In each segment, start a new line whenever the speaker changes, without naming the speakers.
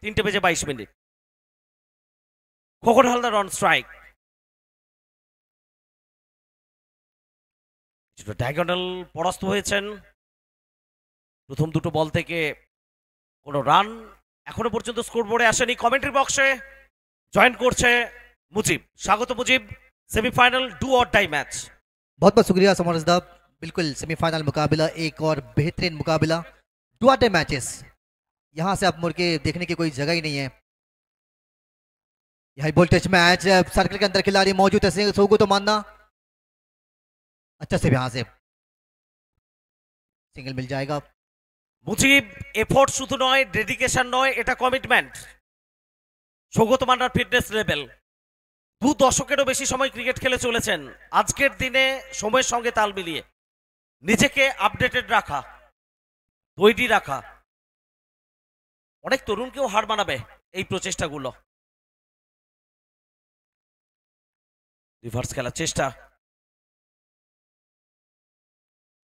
3:22 Khokon Haldar on strike. Diagonal পরাস্ত হয়েছেন। প্রথম দুটো বল থেকে কোনো রান এখনো পর্যন্ত স্কোরবোর্ডে আসেনি। কমেন্ট্রি বক্সে জয়েন করছে মুজিব। স্বাগত মুজিব, सेमीफाइनल डू और डाई मैच।
बहुत बहुत शुक्रिया समरजदा। बिल्कुल सेमीफाइनल मुकाबला, एक और बेहतरीन मुकाबला, डू और डाई मैचेस। यहाँ से अब मुड़ के देखने की कोई जगह ही नहीं है। हाई वोल्टेज मैच, सर्कल के अंदर खिलाड़ी मौजूद है, सोगो तो मानना अच्छा से यहाँ से सिंगल मिल जाएगा।
মুজিব এফোর্ট শুধু নয়, ডেডিকেশন নয়, এটা কমিটমেন্ট। সৌগত মান্নার ফিটনেস লেভেল, 2 দশকেরও বেশি সময় ক্রিকেট খেলে চলেছেন। আজকের দিনে সময়ের সঙ্গে তাল মিলিয়ে নিজেকে আপডেটেড রাখা, তৈরি রাখা অনেক তরুণকেও হার মানাবে এই প্রচেষ্টাগুলো। রিভার্স খেলার চেষ্টা,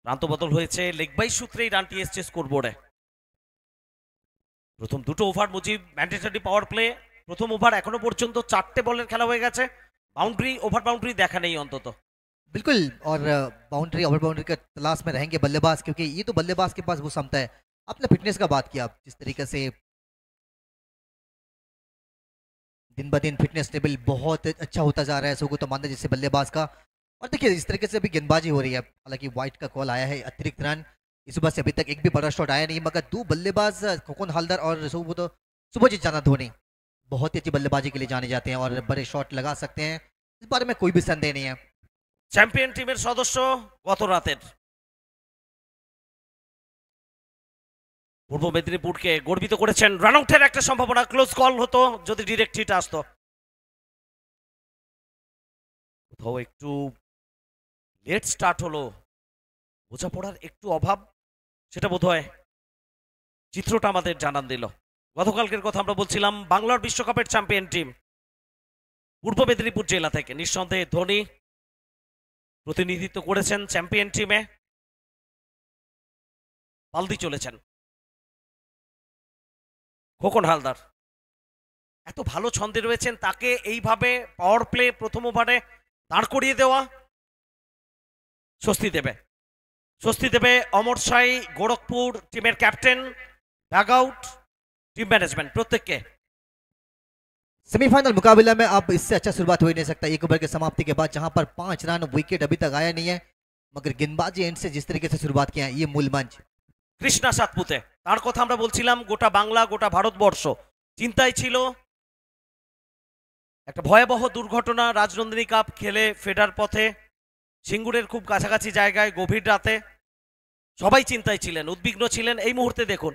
প্রান্ত বদল হয়েছে, লেগ বাই সূত্রেই রানটি এসছে স্কোরবোর্ডে। প্রথম দুটো over Mujib mandatory power play. প্রথম ওভার এখনো পর্যন্ত 4টে বলের খেলা হয়ে গেছে। बाउंड्री ओवर बाउंड्री देखा नहीं अंतत।
बिल्कुल, और बाउंड्री ओवर बाउंड्री के तलाश में रहेंगे बल्लेबाज, क्योंकि ये तो बल्लेबाज के पास वो क्षमता है। आपने फिटनेस का बात किया, जिस तरीके से दिन ब दिन फिटनेस लेवल बहुत अच्छा होता जा रहा है सोगो तो मानना जैसे बल्लेबाज का। और देखिए इस तरीके से अभी गेंदबाजी हो रही है। हालांकि वाइट का कॉल आया है, अतिरिक्त रन इस सुबह से अभी तक एक भी बड़ा शॉट आया नहीं, मगर 2 बल्लेबाज खोकन हालदार और शुभजीत जाना धोनी बहुत ही अच्छी बल्लेबाजी के लिए जाने जाते हैं और बड़े शॉट लगा सकते हैं, इस बारे में कोई भी संदेह नहीं है।
चैंपियन टीमेर सदस्य गत रातेर पूर्व मेदिनीपुरके गर्वित करेছেন। রান আউটের একটা সম্ভাবনা, ক্লোজ কল হতো যদি ডাইরেক্ট হিট আসতো। কোথাও একটু লেট স্টার্ট হলো, বোঝাপড়ার একটু অভাব, সেটা বোধহয় চিত্রটা আমাদের জানান দিল। গতকালকের কথা আমরা বলছিলাম, বাংলার বিশ্বকাপের চ্যাম্পিয়ন টিম পূর্ব মেদিনীপুর জেলা থেকে নিঃসন্দেহে ধোনি প্রতিনিধিত্ব করেছেন চ্যাম্পিয়ন টিমে, পালদি চলেছেন। খোকন হালদার এত ভালো ছন্দে রয়েছেন, তাকে এইভাবে পাওয়ার প্লে প্রথম ওভারে দাঁড় করিয়ে দেওয়া স্বস্তি দেবে অমর সাই, গোরখপুর টিমের captain, bag out, team management प्रत्येक के।
सेमीफाइनल मुकाबला में अब इससे अच्छा शुरुआत हो ही नहीं सकता। एक ओवर के समाप्ति के बाद जहां पर 5 रन, विकेट अभी तक आया नहीं है, मगर गेंदबाजी एंड से जिस तरीके से शुरुआत किया ये मूल मंच।
কৃষ্ণা সাতপুতে তার কথা আমরা বলছিলাম, গোটা বাংলা গোটা ভারতবর্ষ চিন্তায় ছিল। একটা ভয়াবহ দুর্ঘটনা, রাজনন্দিনী কাপ খেলে ফেরার পথে সিঙ্গুরের খুব কাছাকাছি জায়গায় গভীর রাতে সবাই চিন্তায় ছিলেন, উদ্বিগ্ন ছিলেন। এই মুহূর্তে দেখুন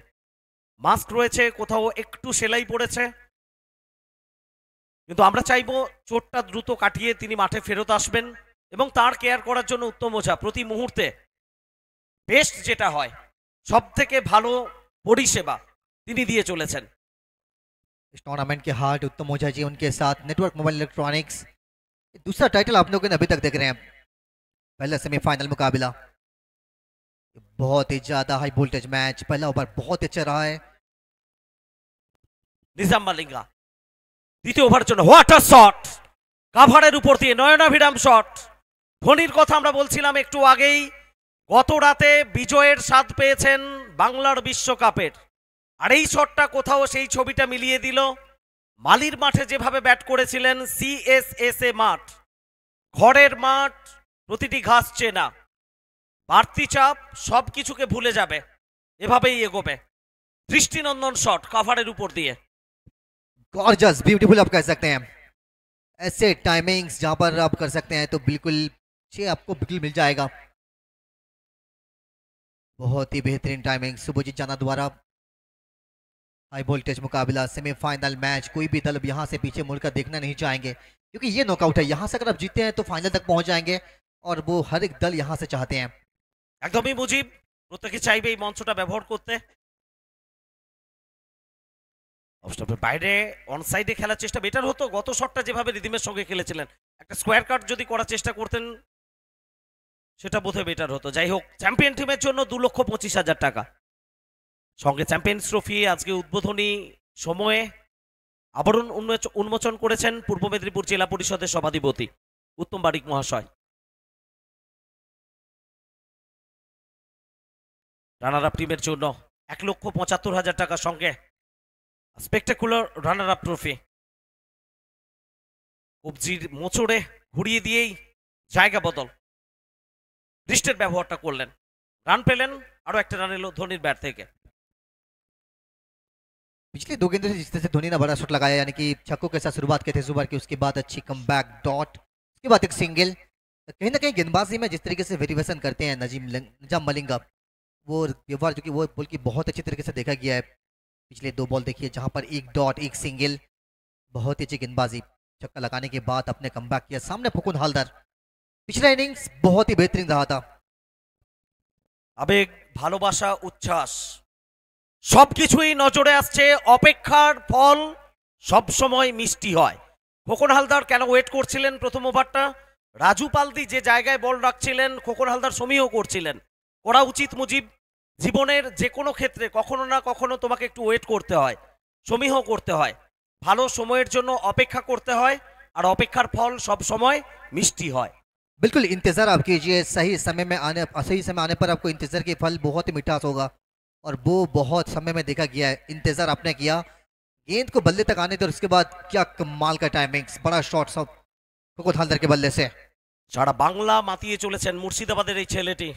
মাস্ক রয়েছে, কোথাও একটু সেলাই পড়েছে, কিন্তু আমরা চাইবো চোটটা দ্রুত কাটিয়ে তিনি মাঠে ফেরত আসবেন এবং তার কেয়ার করার জন্য উত্তম ওঝা প্রতি মুহূর্তে বেস্ট যেটা হয় সব থেকে ভালো পরিষেবা তিনি দিয়ে চলেছেন।
इस टूर्नामेंट के हार्ट उत्तम ओझा जी, उनके साथ नेटवर्क मोबाइल इलेक्ट्रॉनिक्स, दूसरा टाइटल आप लोगों ने अभी तक देख रहे हैं। पहला सेमीफाइनल मुकाबला बहुत ही ज्यादा हाई वोल्टेज मैच, पहला ओवर बहुत अच्छा रहा है।
নিজাম মালিঙ্গা দ্বিতীয় ওভারের জন্য হোয়াট আ শট, কাভারের উপর দিয়ে নয়নাভিরাম শট। ধোনির কথা আমরা বলছিলাম একটু আগেই, গত রাতে বিজয়ের স্বাদ পেয়েছেন বাংলার বিশ্বকাপের, আর এই শটটা কোথাও সেই ছবিটা মিলিয়ে দিল। মালির মাঠে যেভাবে ব্যাট করেছিলেন, সিএসএসএ মাঠ, ঘরের মাঠ, প্রতিটি ঘাস চেনা, বাড়তি চাপ সব কিছুকে ভুলে যাবে, এভাবেই এগোবে। দৃষ্টিনন্দন শট কাভারের উপর দিয়ে,
गॉर्जियस ब्यूटीफुल आप कह सकते हैं। ऐसे टाइमिंग्स जहां पर आप कर सकते हैं तो बिल्कुल ये आपको बिल्कुल मिल जाएगा। बहुत ही बेहतरीन टाइमिंग शुभजीत जाना द्वारा। हाई वोल्टेज मुकाबला, सेमीफाइनल मैच, कोई भी दल यहां से पीछे मुड़कर देखना नहीं चाहेंगे, क्योंकि ये नॉकआउट है। यहां से अगर आप जीते हैं तो फाइनल तक पहुंच जाएंगे, और वो हर एक दल यहां से चाहते हैं।
একদমই মুজিব, প্রত্যেকে চাইবে এই মঞ্চটা ব্যবহার করতে। অফস্টাম্পের বাইরে অন সাইডে খেলার চেষ্টা বেটার হতো। গত শটটা যেভাবে রিদিমের সঙ্গে খেলেছিলেন, একটা স্কোয়ার কাট যদি করার চেষ্টা করতেন সেটা বোধহয় বেটার হতো। যাই হোক, চ্যাম্পিয়ন টিমের জন্য 2,25,000 টাকা, সঙ্গে চ্যাম্পিয়ন্স ট্রফি, আজকে উদ্বোধনী সময়ে আবরণ উন্মোচন করেছেন পূর্ব মেদিনীপুর জেলা পরিষদের সভাধিপতি উত্তম বারিক মহাশয়। রানার আপ টিমের জন্য 1,75,000 টাকার সঙ্গে স্পেকটাকুলার রানার আপ ট্রফি। কবজির মোচড়ে ঘুরিয়ে দিয়েই জায়গা বদল, রিস্টের ব্যবহারটা করলেন, রান পেলেন, আরো একটা রান এলো ধোনির ব্যাট থেকে।
पिछले 2 गेंदों से जिस तरह से धोनी ने बड़ा शॉट लगाया, यानी कि छक्कों के साथ शुरुआत की थी सुबह की, उसके बाद अच्छी कमबैक डॉट, उसके बाद एक सिंगल। कहीं ना कहीं गेंदबाजी में जिस तरीके से वेरिएशन करते हैं निजाम मलिंगा, वो व्यवहार जो कि वो बॉल की बहुत अच्छी तरीके से देखा गया है। पिछले 2 बॉल देखिए जहां पर एक डॉट एक सिंगल, बहुत ही अच्छी गेंदबाजी, छक्का लगाने के बाद अपने कमबैक किया। सामने फुकुन हालदार, पिछला इनिंग्स बहुत ही बेहतरीन रहा था।
আবেগ, ভালোবাসা, উচ্ছ্বাস সবকিছুই নজরে আসছে। অপেক্ষার ফল সব সময় মিষ্টি হয়। খোকন হালদার কেন ওয়েট করছিলেন প্রথম ওভারটা? রাজু পালদি যে জায়গায় বল রাখছিলেন, খোকন হালদার সমীহ করছিলেন। করা উচিত মুজিব, জীবনের যে কোনো ক্ষেত্রে কখনো না কখনো তোমাকে একটু ওয়েট করতে হয়, সমীহ করতে হয়, ভালো সময়ের জন্য অপেক্ষা করতে হয়, আর অপেক্ষার ফল সব সময় মিষ্টি হয়।
बिल्कुल इंतजार आप कीजिए, सही समय आने पर आपको इंतजार के फल बहुत ही मिठास होगा, और वो बहुत समय में देखा गया है। इंतजार आपने किया, गेंद को बल्ले तक आने दो, और उसके बाद क्या कमाल का टाइमिंग्स, बड़ा शॉट सब कोको हालदार के बल्ले से।
সারা বাংলা মাতিয়ে চলেছেন মুর্শিদাবাদের এই ছেলেটি।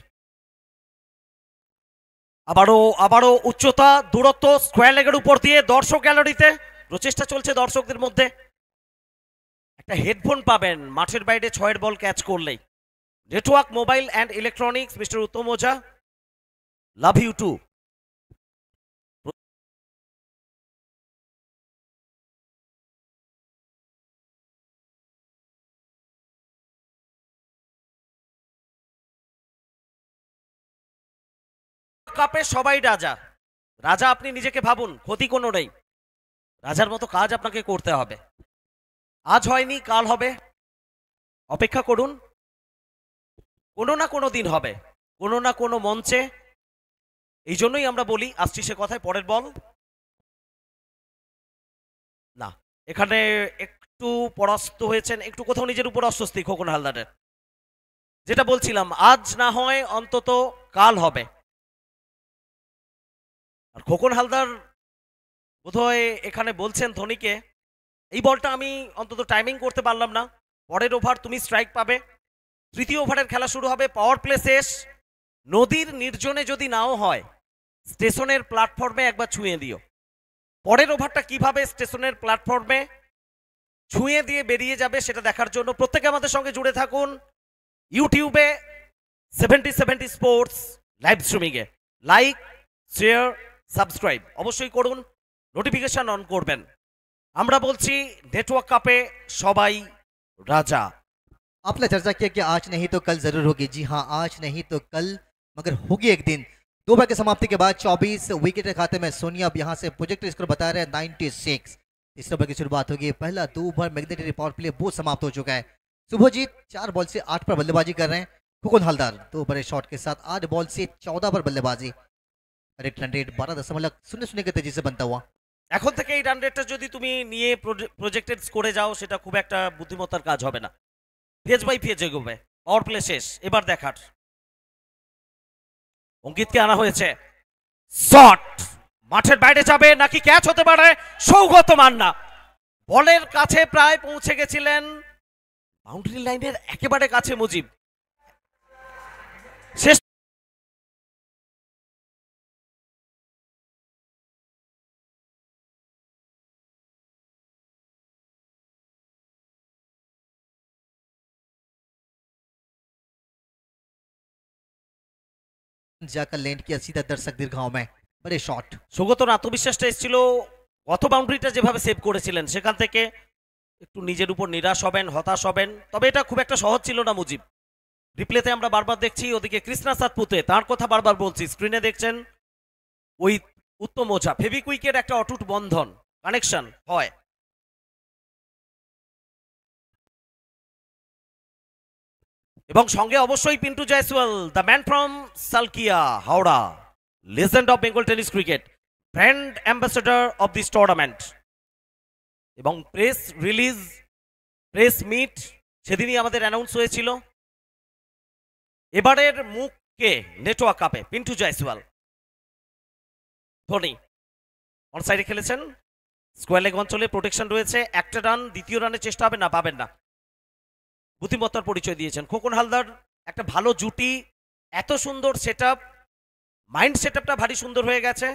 আবারও আবারও উচ্চতা, দূরত্ব, স্কোয়ার লেগের উপর দিয়ে দর্শক গ্যালারিতে প্রচেষ্টা চলছে দর্শকদের মধ্যে। একটা হেডফোন পাবেন মাঠের বাইরে 6 বল ক্যাচ করলেই। Network mobile and electronics, mister Uttam Ojha, love you too. কাপে সবাই রাজা, রাজা আপনি নিজেকে ভাবুন, ক্ষতি কোনো নেই। রাজার মতো কাজ আপনাকে করতে হবে। আজ হয়নি, কাল হবে, অপেক্ষা করুন, কোনো না কোনো দিন হবে, কোনো না কোনো মঞ্চে। এই জন্যই আমরা বলি, আসছি সে কথায়, পরের বল না। এখানে একটু পরাস্ত হয়েছেন, একটু কোথাও নিজের উপর অস্বস্তি খোকন হালদারের। যেটা বলছিলাম, আজ না হয় অন্তত কাল হবে। আর খোকন হালদার বোধহয় এখানে বলছেন ধোনিকে, এই বলটা আমি অন্তত টাইমিং করতে পারলাম না, পরের ওভার তুমি স্ট্রাইক পাবে। তৃতীয় ওভারের খেলা শুরু হবে, পাওয়ার প্লে শেষ। নদীর নির্জনে যদি নাও হয়, স্টেশনের প্ল্যাটফর্মে একবার ছুঁয়ে দিও। পরের ওভারটা কিভাবে স্টেশনের প্ল্যাটফর্মে ছুঁয়ে দিয়ে বেরিয়ে যাবে সেটা দেখার জন্য প্রত্যেকে আমাদের সঙ্গে জুড়ে থাকুন ইউটিউবে 70-70 স্পোর্টস লাইভ স্ট্রিমিংয়ে। লাইক, শেয়ার, সাবস্ক্রাইব অবশ্যই করুন, নোটিফিকেশন অন করবেন। আমরা বলছি নেটওয়ার্ক কাপে সবাই রাজা।
आपने चर्चा किया कि आज नहीं तो कल जरूर होगी। जी हाँ, आज नहीं तो कल, मगर होगी एक दिन। 2 ओवर की समाप्ति के बाद 24 विकेट के खाते में सोनिया। अब यहाँ से प्रोजेक्ट स्कोर बता रहे हैं 96। तीसरे ओवर की शुरुआत होगी। पहला 2 ओवर मैग्नेटिक पावर प्ले वो समाप्त हो चुका है। शुभजीत 4 बॉल से 8 पर बल्लेबाजी कर रहे हैं। खुकुन हालदार 2 बड़े शॉट के साथ 8 बॉल से 14 पर बल्लेबाजी। रेट रन रेट 12.00 के तेजी से बनता हुआ।
এখন থেকে এই রান রেটটা যদি তুমি নিয়ে প্রজেক্টেড স্কোরে যাও, সেটা খুব একটা বুদ্ধিমত্তার কাজ হবে না। ফেজ বাই ফেজ এগোবে। পাওয়ার প্লে শেষ, এবার দেখার। অঙ্কিতকে আনা হয়েছে, শট মাঠের বাইরে যাবে নাকি ক্যাচ হতে পারে। সৌগত মান্না বলের কাছে প্রায় পৌঁছে গেছিলেন, বাউন্ডারি লাইনের একেবারে কাছে মুজিব। শেষ
जाकर लैंड किया सीधा दर्शक दीर्घाओं में। बड़े शॉट।
সৌগতর আত্মবিশ্বাসটা এসেছিল গত বাউন্ডারিটা যেভাবে সেভ করেছিলেন, সেখান থেকে একটু নিজের উপর নিরাশ হবেন, হতাশ হবেন। তবে এটা খুব একটা সহজ ছিল না মুজিব। রিপ্লেতে আমরা বারবার দেখছি, ওদিকে কৃষ্ণা সাতপুতে, তার কথা বারবার বলছি, স্ক্রিনে দেখছেন ওই উত্তম ওঝা। ফেভিকুইকের একটা অটুট বন্ধন, কানেকশন হয়। এবং সঙ্গে অবশ্যই Pintu Jaiswal, the man from Salkia, Howrah, legend of Bengal tennis cricket. Brand ambassador of this tournament. এবং প্রেস রিলিজ, প্রেস মিট সেদিনই আমাদের অ্যানাউন্স হয়েছিল। এবারের মুখ কে নেটওয়ার্ক কাপে? পিন্টু জয়সওয়াল। ধোনি অনসাইডে খেলেছেন, স্কোয়ার লেগ অঞ্চলে প্রোটেকশন রয়েছে, একটা রান, দ্বিতীয় রানের চেষ্টা হবে না, পাবেন না। বুদ্ধিমত্তার পরিচয় দিয়েছেন খোকন হালদার। একটা ভালো জুটি, এত সুন্দর সেটআপ, মাইন্ড সেটআপটা ভারী সুন্দর হয়ে গেছে।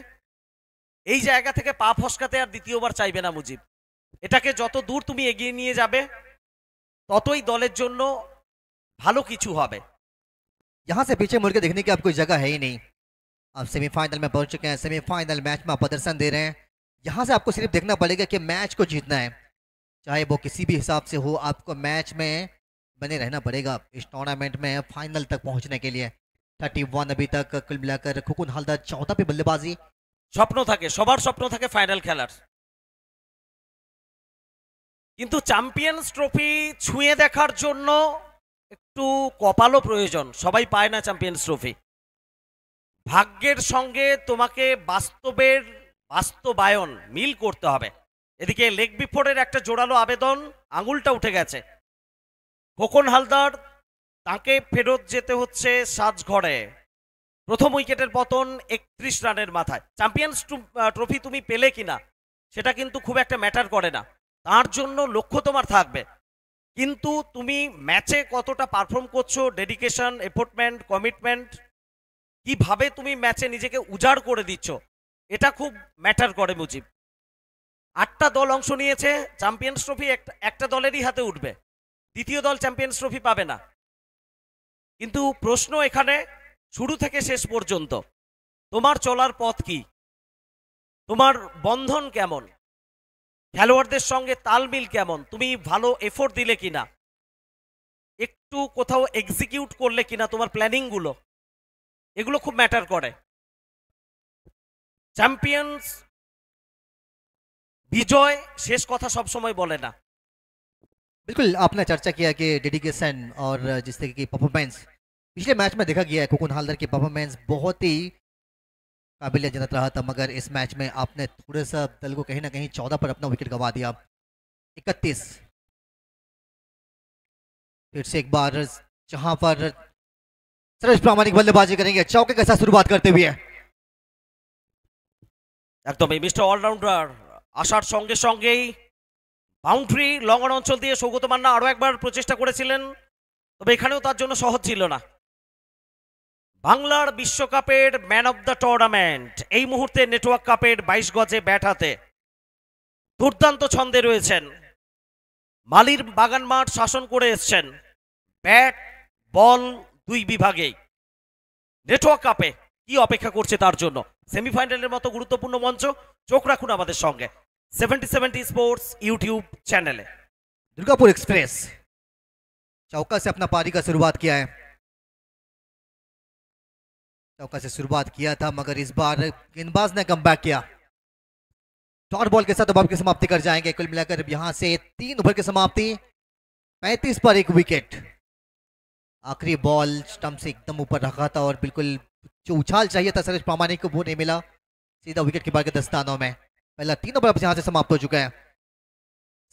এই জায়গা থেকে পা ফসকাতে আর দ্বিতীয়বার চাইবে না মুজিব। এটাকে যত দূর তুমি এগিয়ে নিয়ে যাবে ততই দলের জন্য ভালো কিছু হবে।
यहाँ से पीछे मुड़ के देखने की अब कोई जगह है ही नहीं। आप सेमीफाइनल में पहुंच चुके हैं, सेमीफाइनल मैच में आप प्रदर्शन दे रहे हैं। यहाँ से आपको सिर्फ देखना पड़ेगा कि मैच को जीतना है, चाहे वो किसी भी हिसाब से हो। आपको मैच में बने रहना पड़ेगा इस टूर्नामेंट में फाइनल तक पहुंचने के लिए। 31 अभी तक कुल मिलाकर खुकुन हालदार 14 पे बल्लेबाजी।
স্বপ্ন থাকে, সবার স্বপ্ন থাকে ফাইনাল খেলার, কিন্তু চ্যাম্পিয়ন্স ট্রফি ছুঁয়ে দেখার জন্য একটু কপালও প্রয়োজন। সবাই পায় না চ্যাম্পিয়ন্স ট্রফি। ভাগ্যের সঙ্গে তোমাকে বাস্তবের বাস্তবায়ন মিল করতে হবে। এদিকে লেগ বিফোর্ডের একটা জোরালো আবেদন, আঙুলটা উঠে গেছে। খোকন হালদার, তাকে ফেরত যেতে হচ্ছে সাজঘরে। প্রথম উইকেটের পতন 31 রানের মাথায়। চ্যাম্পিয়ন্স ট্রফি তুমি পেলে কিনা সেটা কিন্তু খুব একটা ম্যাটার করে না, তার জন্য লক্ষ্য তোমার থাকবে। কিন্তু তুমি ম্যাচে কতটা পারফর্ম করছো, ডেডিকেশন, এফোর্টমেন্ট, কমিটমেন্ট, কিভাবে তুমি ম্যাচে নিজেকে উজাড় করে দিচ্ছ, এটা খুব ম্যাটার করে মুজিব। 8টা দল অংশ নিয়েছে, চ্যাম্পিয়ন্স ট্রফি একটা দলেরই হাতে উঠবে, দ্বিতীয় দল চ্যাম্পিয়ন্স ট্রফি পাবে না। কিন্তু প্রশ্ন এখানে শুরু থেকে শেষ পর্যন্ত তোমার চলার পথ কি, তোমার বন্ধন কেমন, খেলোয়াড়দের সঙ্গে তালমিল কেমন, তুমি ভালো এফোর্ট দিলে কিনা, একটু কোথাও এক্সিকিউট করলে কিনা তোমার প্ল্যানিংগুলো, এগুলো খুব ম্যাটার করে। চ্যাম্পিয়ন্স বিজয় শেষ কথা সবসময় বলে না।
बिल्कुल आपने चर्चा किया कि डेडिकेशन और जिस तरीके की परफॉर्मेंस पिछले मैच में देखा गया है। खुकुन हालदार की परफॉर्मेंस बहुत ही काबिल जन्नत रहा था, मगर इस मैच में आपने थोड़ा सा दल को कहीं ना कहीं 14 पर अपना विकेट गंवा दिया। 31 फिर से एक बार जहां पर सर्वेश प्रामाणिक बल्लेबाजी करेंगे चौके के साथ शुरुआत करते हुए।
একদমই মিস্টার অলরাউন্ডার আসার সঙ্গে সঙ্গেই বাউন্ডারি লঙ্ঘন অঞ্চল দিয়ে সৌগত মান্না আরো একবার প্রচেষ্টা করেছিলেন, তবে এখানেও তার জন্য সহজ ছিল না। বাংলার বিশ্বকাপের ম্যান অব দ্য টুর্নামেন্ট এই মুহূর্তে নেটওয়ার্ক কাপের 22 গজে ব্যাট হাতে দুর্দান্ত ছন্দে রয়েছেন। মালির বাগান মাঠ শাসন করে এসছেন, ব্যাট বল দুই বিভাগেই। নেটওয়ার্ক কাপে কি অপেক্ষা করছে তার জন্য, সেমিফাইনালের মতো গুরুত্বপূর্ণ মঞ্চ। চোখ রাখুন আমাদের সঙ্গে 70-70 স্পোর্টস ইউটিউব চ্যানেলে।
दुर्गापुर एक्सप्रेस चौका से अपना पारी का शुरुआत किया है, चौका से शुरुआत किया था, मगर इस बार गेंदबाज ने कम बैक किया। डॉट बॉल के साथ ओवर की समाप्ति कर जाएंगे। कुल मिलाकर यहां से 3 ओवर की समाप्ति, 35 पर 1 विकेट। आखिरी बॉल स्टंप से एकदम ऊपर रखा था और बिल्कुल जो उछाल चाहिए था सर्वेश प्रामाणिक को वो नहीं मिला, सीधा विकेट कीपर के दस्तानों में। पहला 3 ओवर यहां से समाप्त हो चुका है।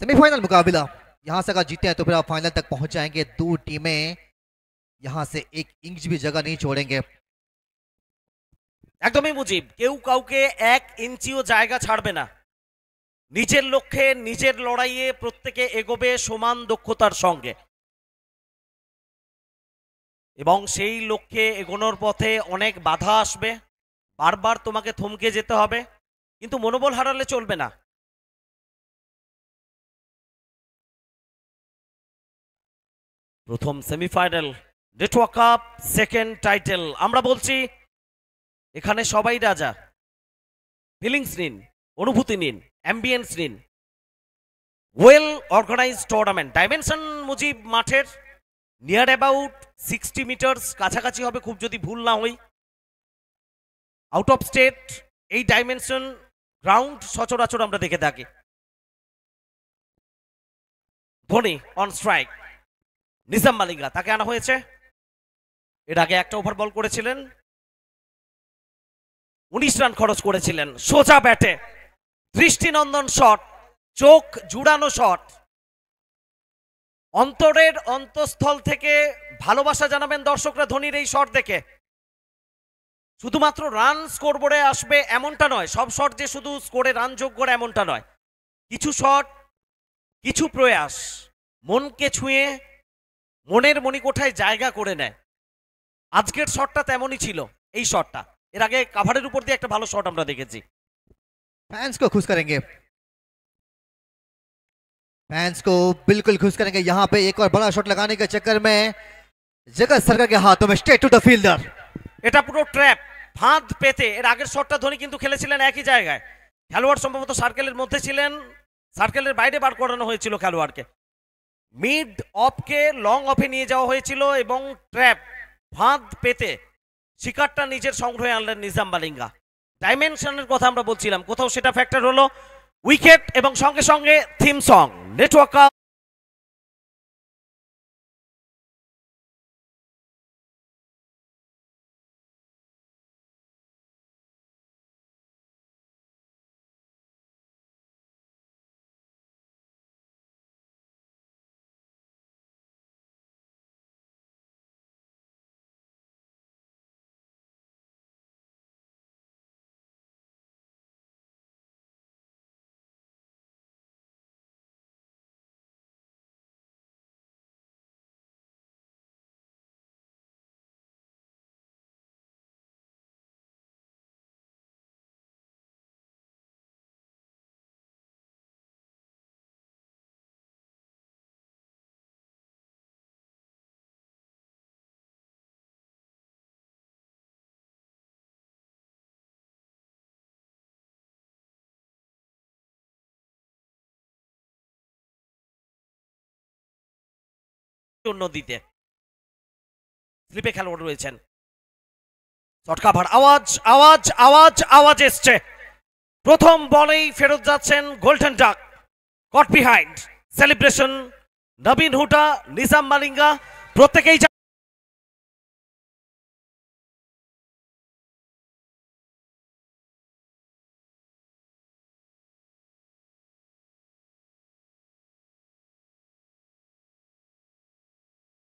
सेमीफाइनल मुकाबला यहां से अगर जीते हैं तो फिर आप फाइनल तक पहुंच जाएंगे। 2 टीमें यहां से 1 इंच भी जगह नहीं छोड़ेंगे।
একদমই মুজিব, কেউ কাউকে 1 ইঞ্চিও জায়গা ছাড়বে না। নিজের লক্ষ্যে নিজের লড়াইয়ে প্রত্যেকে এগোবে সমান দক্ষতার সঙ্গে, এবং সেই লক্ষ্যে এগোনোর পথে অনেক বাধা আসবে, বারবার তোমাকে থমকে যেতে হবে, কিন্তু মনোবল হারালে চলবে না। প্রথম semifinal network cup, second title. আমরা বলছি এখানে সবাই রাজা। ফিলিংস নিন, অনুভূতি নিন, অ্যাম্বিয়েন্স নিন। Well organized tournament. Dimension Mujib মাঠের নিয়ার অ্যাবাউট 60 মিটার্স কাছাকাছি হবে, খুব যদি ভুল না হই। আউট অফ স্টেট এই ডাইমেনশন গ্রাউন্ড সচরাচর আমরা দেখে থাকি। ধোনি অন স্ট্রাইক, নিজাম মালিঙ্গা তাকে আনা হয়েছে। এর আগে একটা ওভার বল করেছিলেন। 19 রান খরচ করেছিলেন সোজা ব্যাটে, দৃষ্টিনন্দন শট, চোখ জুড়ানো শট। অন্তরের অন্তঃস্থল থেকে ভালোবাসা জানাবেন দর্শকরা ধোনির এই শট দেখে। শুধুমাত্র রান স্কোরবোর্ডে আসবে এমনটা নয়, সব শট যে শুধু স্কোরে রান যোগ করে এমনটা নয়। কিছু শট, কিছু প্রয়াস মনকে ছুঁয়ে মনের মণিকোঠায় জায়গা করে নেয়। আজকের শটটা তেমনই ছিল এই শটটা। এর আগে কাভারের উপর দিয়ে একটা ভালো শট আমরা দেখেছি।
फैंस को खुश करेंगे, फैंस को बिल्कुल खुश करेंगे। यहाँ पे एक और बड़ा शॉट लगाने के चक्कर में जगत सरकार के हाथों में स्ट्रेट टू द फील्डर।
এটা পুরো ট্র্যাপ, ফাঁদ পেতে। এর আগের শটটা ধোনি কিন্তু খেলেছিলেন একই জায়গায়। খেলোয়াড় সম্ভবত সার্কেলের মধ্যে ছিলেন, সার্কেলের বাইরে বার করানো হয়েছিল খেলোয়াড়কে। মিড অফকে লং অফে নিয়ে যাওয়া হয়েছিল এবং ট্র্যাপ, ফাঁদ পেতে শিকারটা নিজের সংগ্রহে আনলেন নিজাম মালিঙ্গা। ডাইমেনশনের কথা আমরা বলছিলাম, কোথাও সেটা ফ্যাক্টর হলো। উইকেট এবং সঙ্গে সঙ্গে থিম সং নেটওয়ার্ক জন্য দিতে স্লিপে খেলোয়াড় রয়েছেন। শট কাভার, আওয়াজ আওয়াজ আওয়াজ আওয়াজ এসছে। প্রথম বলেই ফেরত যাচ্ছেন golden duck. Caught behind celebration, নবীন হুডা, নিজাম মালিঙ্গা প্রত্যেকেই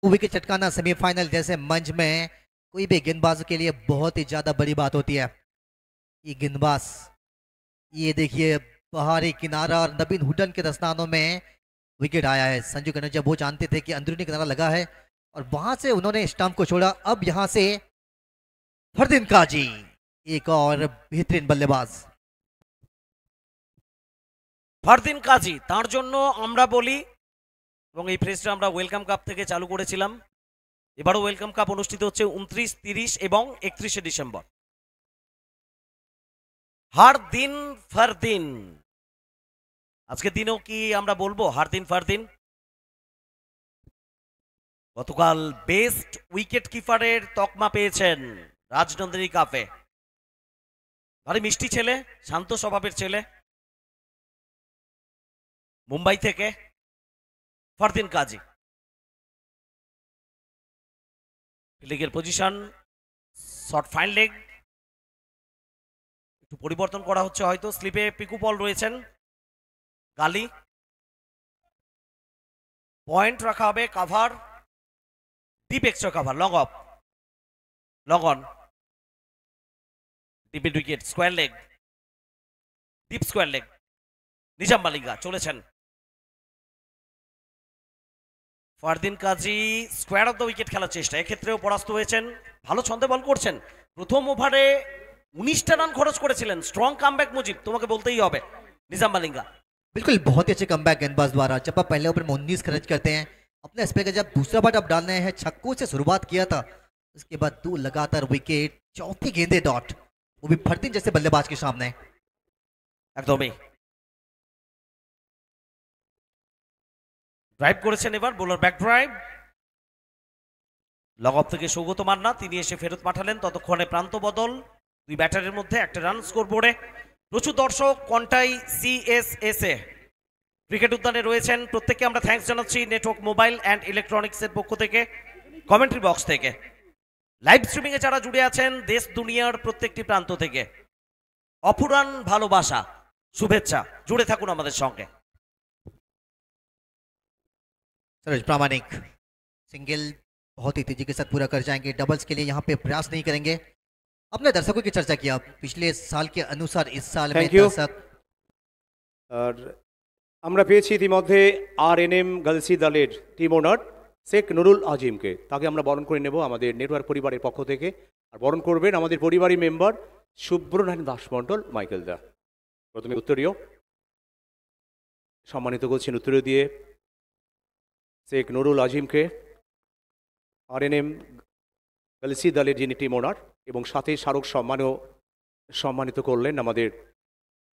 विकेट चटकाना सेमीफाइनल जैसे मंच में कोई भी गेंदबाज के लिए बहुत ही ज्यादा बड़ी बात होती है। ये गेंदबाज, ये देखिए बाहरी किनारा और नबीन हुडन के दस्तानों में विकेट आया है। संजू कनौजिया वो जानते थे कि अंदरूनी किनारा लगा है और वहां से उन्होंने स्टंप को छोड़ा। अब यहां से फरदीन काजी, एक और बेहतरीन बल्लेबाज।
ফারদিন কাজী, তার জন্য আমরা বলি এবং এই ফ্রেজটা আমরা ওয়েলকাম কাপ থেকে চালু করেছিলাম। এবারও ওয়েলকাম কাপ অনুষ্ঠিত হচ্ছে 29, 30 এবং 31শে ডিসেম্বর। হার দিন ফারদিন, আজকের দিনেও কি আমরা বলবো হার দিন ফারদিন? গতকাল বেস্ট উইকেট কিপারের তকমা পেয়েছেন রাজনন্দিনী কাপে। ভারী মিষ্টি ছেলে, শান্ত স্বভাবের ছেলে, মুম্বাই থেকে ফারদিন কাজী। ফিল্ডিংয়ের পজিশন, শর্ট ফাইন লেগ, একটু পরিবর্তন করা হচ্ছে হয়তো। স্লিপে পিকু পল রয়েছেন, গালি, পয়েন্ট রাখা হবে, cover, deep extra cover, long of, long on, deep mid wicket, square leg, deep square leg. Nizam Malinga চলেছেন। ফারদিন কাজী স্কোয়ার অফ দ্য উইকেট খেলার চেষ্টা, এক্ষেত্রেও পরাস্ত হয়েছেন। ভালো ছন্দে বল করছেন। প্রথম ওভারে 19টা রান খরচ করেছিলেন। স্ট্রং কামব্যাক মুজিব, তোমাকে বলতেই হবে। নিজাম মালিঙ্গা
बिल्कुल बहुत ही अच्छे कमबैक गेंदबाज द्वारा। जब आप पहले ओवर में 19 खर्च करते हैं अपने स्पिन का, जब दूसरा बार आप डालने हैं, छक्कों से शुरुआत किया था, उसके बाद 2 लगातार विकेट, चौथी गेंदे डॉट, वो भी फरदीन जैसे बल्लेबाज के सामने।
একদমই ড্রাইভ করেছেন এবার, bowler back drive, long of থেকে সৌগত মান্না, তিনি এসে ফেরত পাঠালেন। ততক্ষণে প্রান্ত বদল, দুই ব্যাটারের মধ্যে একটা রান স্কোর বোর্ডে। প্রচুর দর্শক কন্টাই সিএসএসএ ক্রিকেট উদ্যানে রয়েছেন। প্রত্যেককে আমরা থ্যাঙ্কস জানাচ্ছি নেটওয়ার্ক মোবাইল অ্যান্ড ইলেকট্রনিক্সের পক্ষ থেকে, কমেন্ট্রি বক্স থেকে, লাইভ স্ট্রিমিংয়ে যারা জুড়ে আছেন দেশ দুনিয়ার প্রত্যেকটি প্রান্ত থেকে। অফুরান ভালোবাসা, শুভেচ্ছা, জুড়ে থাকুন আমাদের সঙ্গে।
सरोज प्रामाणिक सिंगल बहुत ही तेजी के साथ पूरा कर जाएंगे, डबल्स के लिए यहाँ पे प्रयास नहीं करेंगे। अपने दर्शकों की चर्चा किया, पिछले साल के अनुसार इस साल में
Thank you.
दर्शक
আর আমরা পেয়েছি ইতিমধ্যে RNM গার্লসি দলের টিম ওনার শেখ নুরুল আজিমকে, তাকে আমরা বরণ করে নেব আমাদের নেটওয়ার্ক পরিবারের পক্ষ থেকে। আর বরণ করবেন আমাদের পরিবারই মেম্বার সুব্রনারায়ণ দাস মণ্ডল মাইকেল দা। প্রথমে উত্তরীয় সম্মানিত করছেন উত্তরীয় দিয়ে শেখ নুরুল আজিমকে, RNM গার্লসি দলের যিনি টিম ওনার, এবং সাথে স্মারক সম্মানও সম্মানিত করলেন আমাদের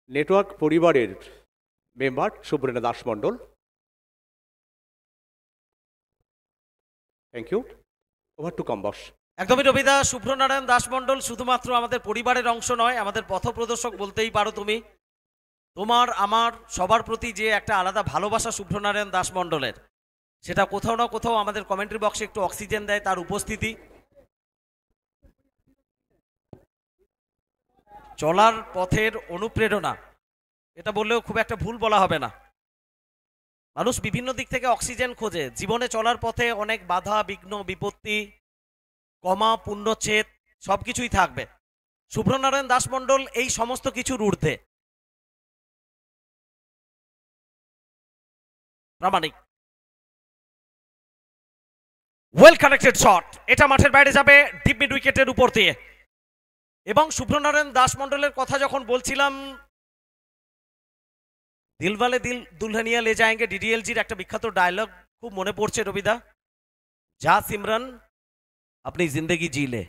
নেটওয়ার্ক পরিবারের member Subrana Das Mandal. Thank you. Over to combs.
একদমই রবিদা, শুভ্রনারায়ণ দাস মণ্ডল শুধুমাত্র আমাদের পরিবারের অংশ নয়, আমাদের পথপ্রদর্শক বলতেই পারো তুমি। তোমার আমার সবার প্রতি যে একটা আলাদা ভালোবাসা শুভ্রনারায়ণ দাস মণ্ডলের, সেটা কোথাও না কোথাও আমাদের কমেন্ট্রি বক্সে একটু অক্সিজেন দেয় তার উপস্থিতি। চলার পথের অনুপ্রেরণা, এটা বললেও খুব একটা ভুল বলা হবে না। মানুষ বিভিন্ন দিক থেকে অক্সিজেন খোঁজে, জীবনে চলার পথে অনেক বাধা বিঘ্ন বিপত্তি কমা পুণ্যচ্ছেদ সবকিছুই থাকবে। শুভ্রনারায়ণ দাস মণ্ডল এই সমস্ত কিছুর ঊর্ধ্বে। প্রামাণিক ওয়েল কানেক্টেড শট, এটা মাঠের বাইরে যাবে ডিপ মিড উইকেটের উপর দিয়ে। এবং শুভ্রনারায়ণ দাস মণ্ডলের কথা যখন বলছিলাম, দিলওয়ালে দিল দুলহানিয়া লে যায়েঙ্গে ডিডিএলজির একটা বিখ্যাত ডায়লগ খুব মনে পড়ছে রবিদা, যা সিমরন আপনি জিন্দেগি জিলে।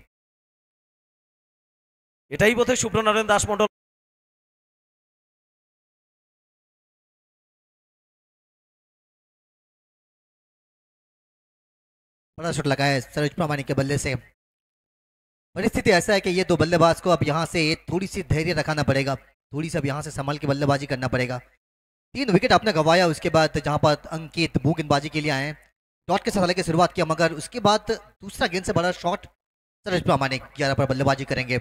এটাই বোধহয় শুভ্রনারায়ণ দাস মণ্ডল।
बड़ा शॉट लगा है सरोज प्रामाणिक के बल्ले से। परिस्थिति ऐसा है कि ये दो बल्लेबाज को अब यहाँ से थोड़ी सी धैर्य रखाना पड़ेगा, थोड़ी सी अब यहाँ से संभल के बल्लेबाजी करना पड़ेगा। 3 विकेट आपने गंवाया, उसके बाद जहाँ पर अंकित मुंह गेंदबाजी के लिए आए, डॉट के साथ हालांकि शुरुआत किया, मगर उसके बाद दूसरा गेंद से बड़ा शॉट सरोज प्रामाणिक 11 पर बल्लेबाजी करेंगे।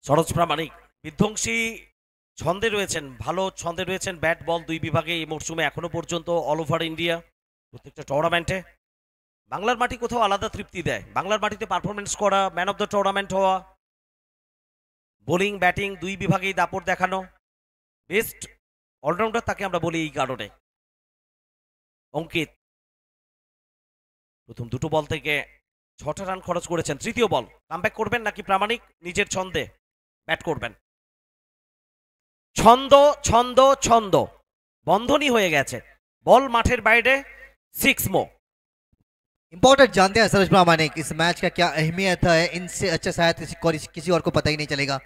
সরোজ প্রামাণিক বিধ্বংসী ছন্দে রয়েছেন, ভালো ছন্দে রয়েছেন, ব্যাট বল দুই বিভাগে এই মরশুমে এখনো পর্যন্ত অল ওভার ইন্ডিয়া প্রত্যেকটা টুর্নামেন্টে। বাংলার মাটি কোথাও আলাদা তৃপ্তি দেয়, বাংলার মাটিতে পারফরমেন্স করা, ম্যান অফ দ্য টুর্নামেন্ট হওয়া, বোলিং ব্যাটিং দুই বিভাগেই দাপট দেখানো, বেস্ট অলরাউন্ডার তাকে আমরা বলি এই কারণে। অঙ্কিত প্রথম দুটো বল থেকে 6টা রান খরচ করেছেন, তৃতীয় বল কামব্যাক করবেন নাকি প্রামাণিক নিজের ছন্দে ব্যাট করবেন? ছন্দ ছন্দ ছন্দ বন্ধনী হয়ে গেছে, বল মাঠের বাইরে, 6 মো।
इंपॉर्टेंट जानते हैं सरोज प्रामाणिक इस मैच का क्या अहमियत है, इनसे अच्छा शायद किसी और को पता ही नहीं चलेगा।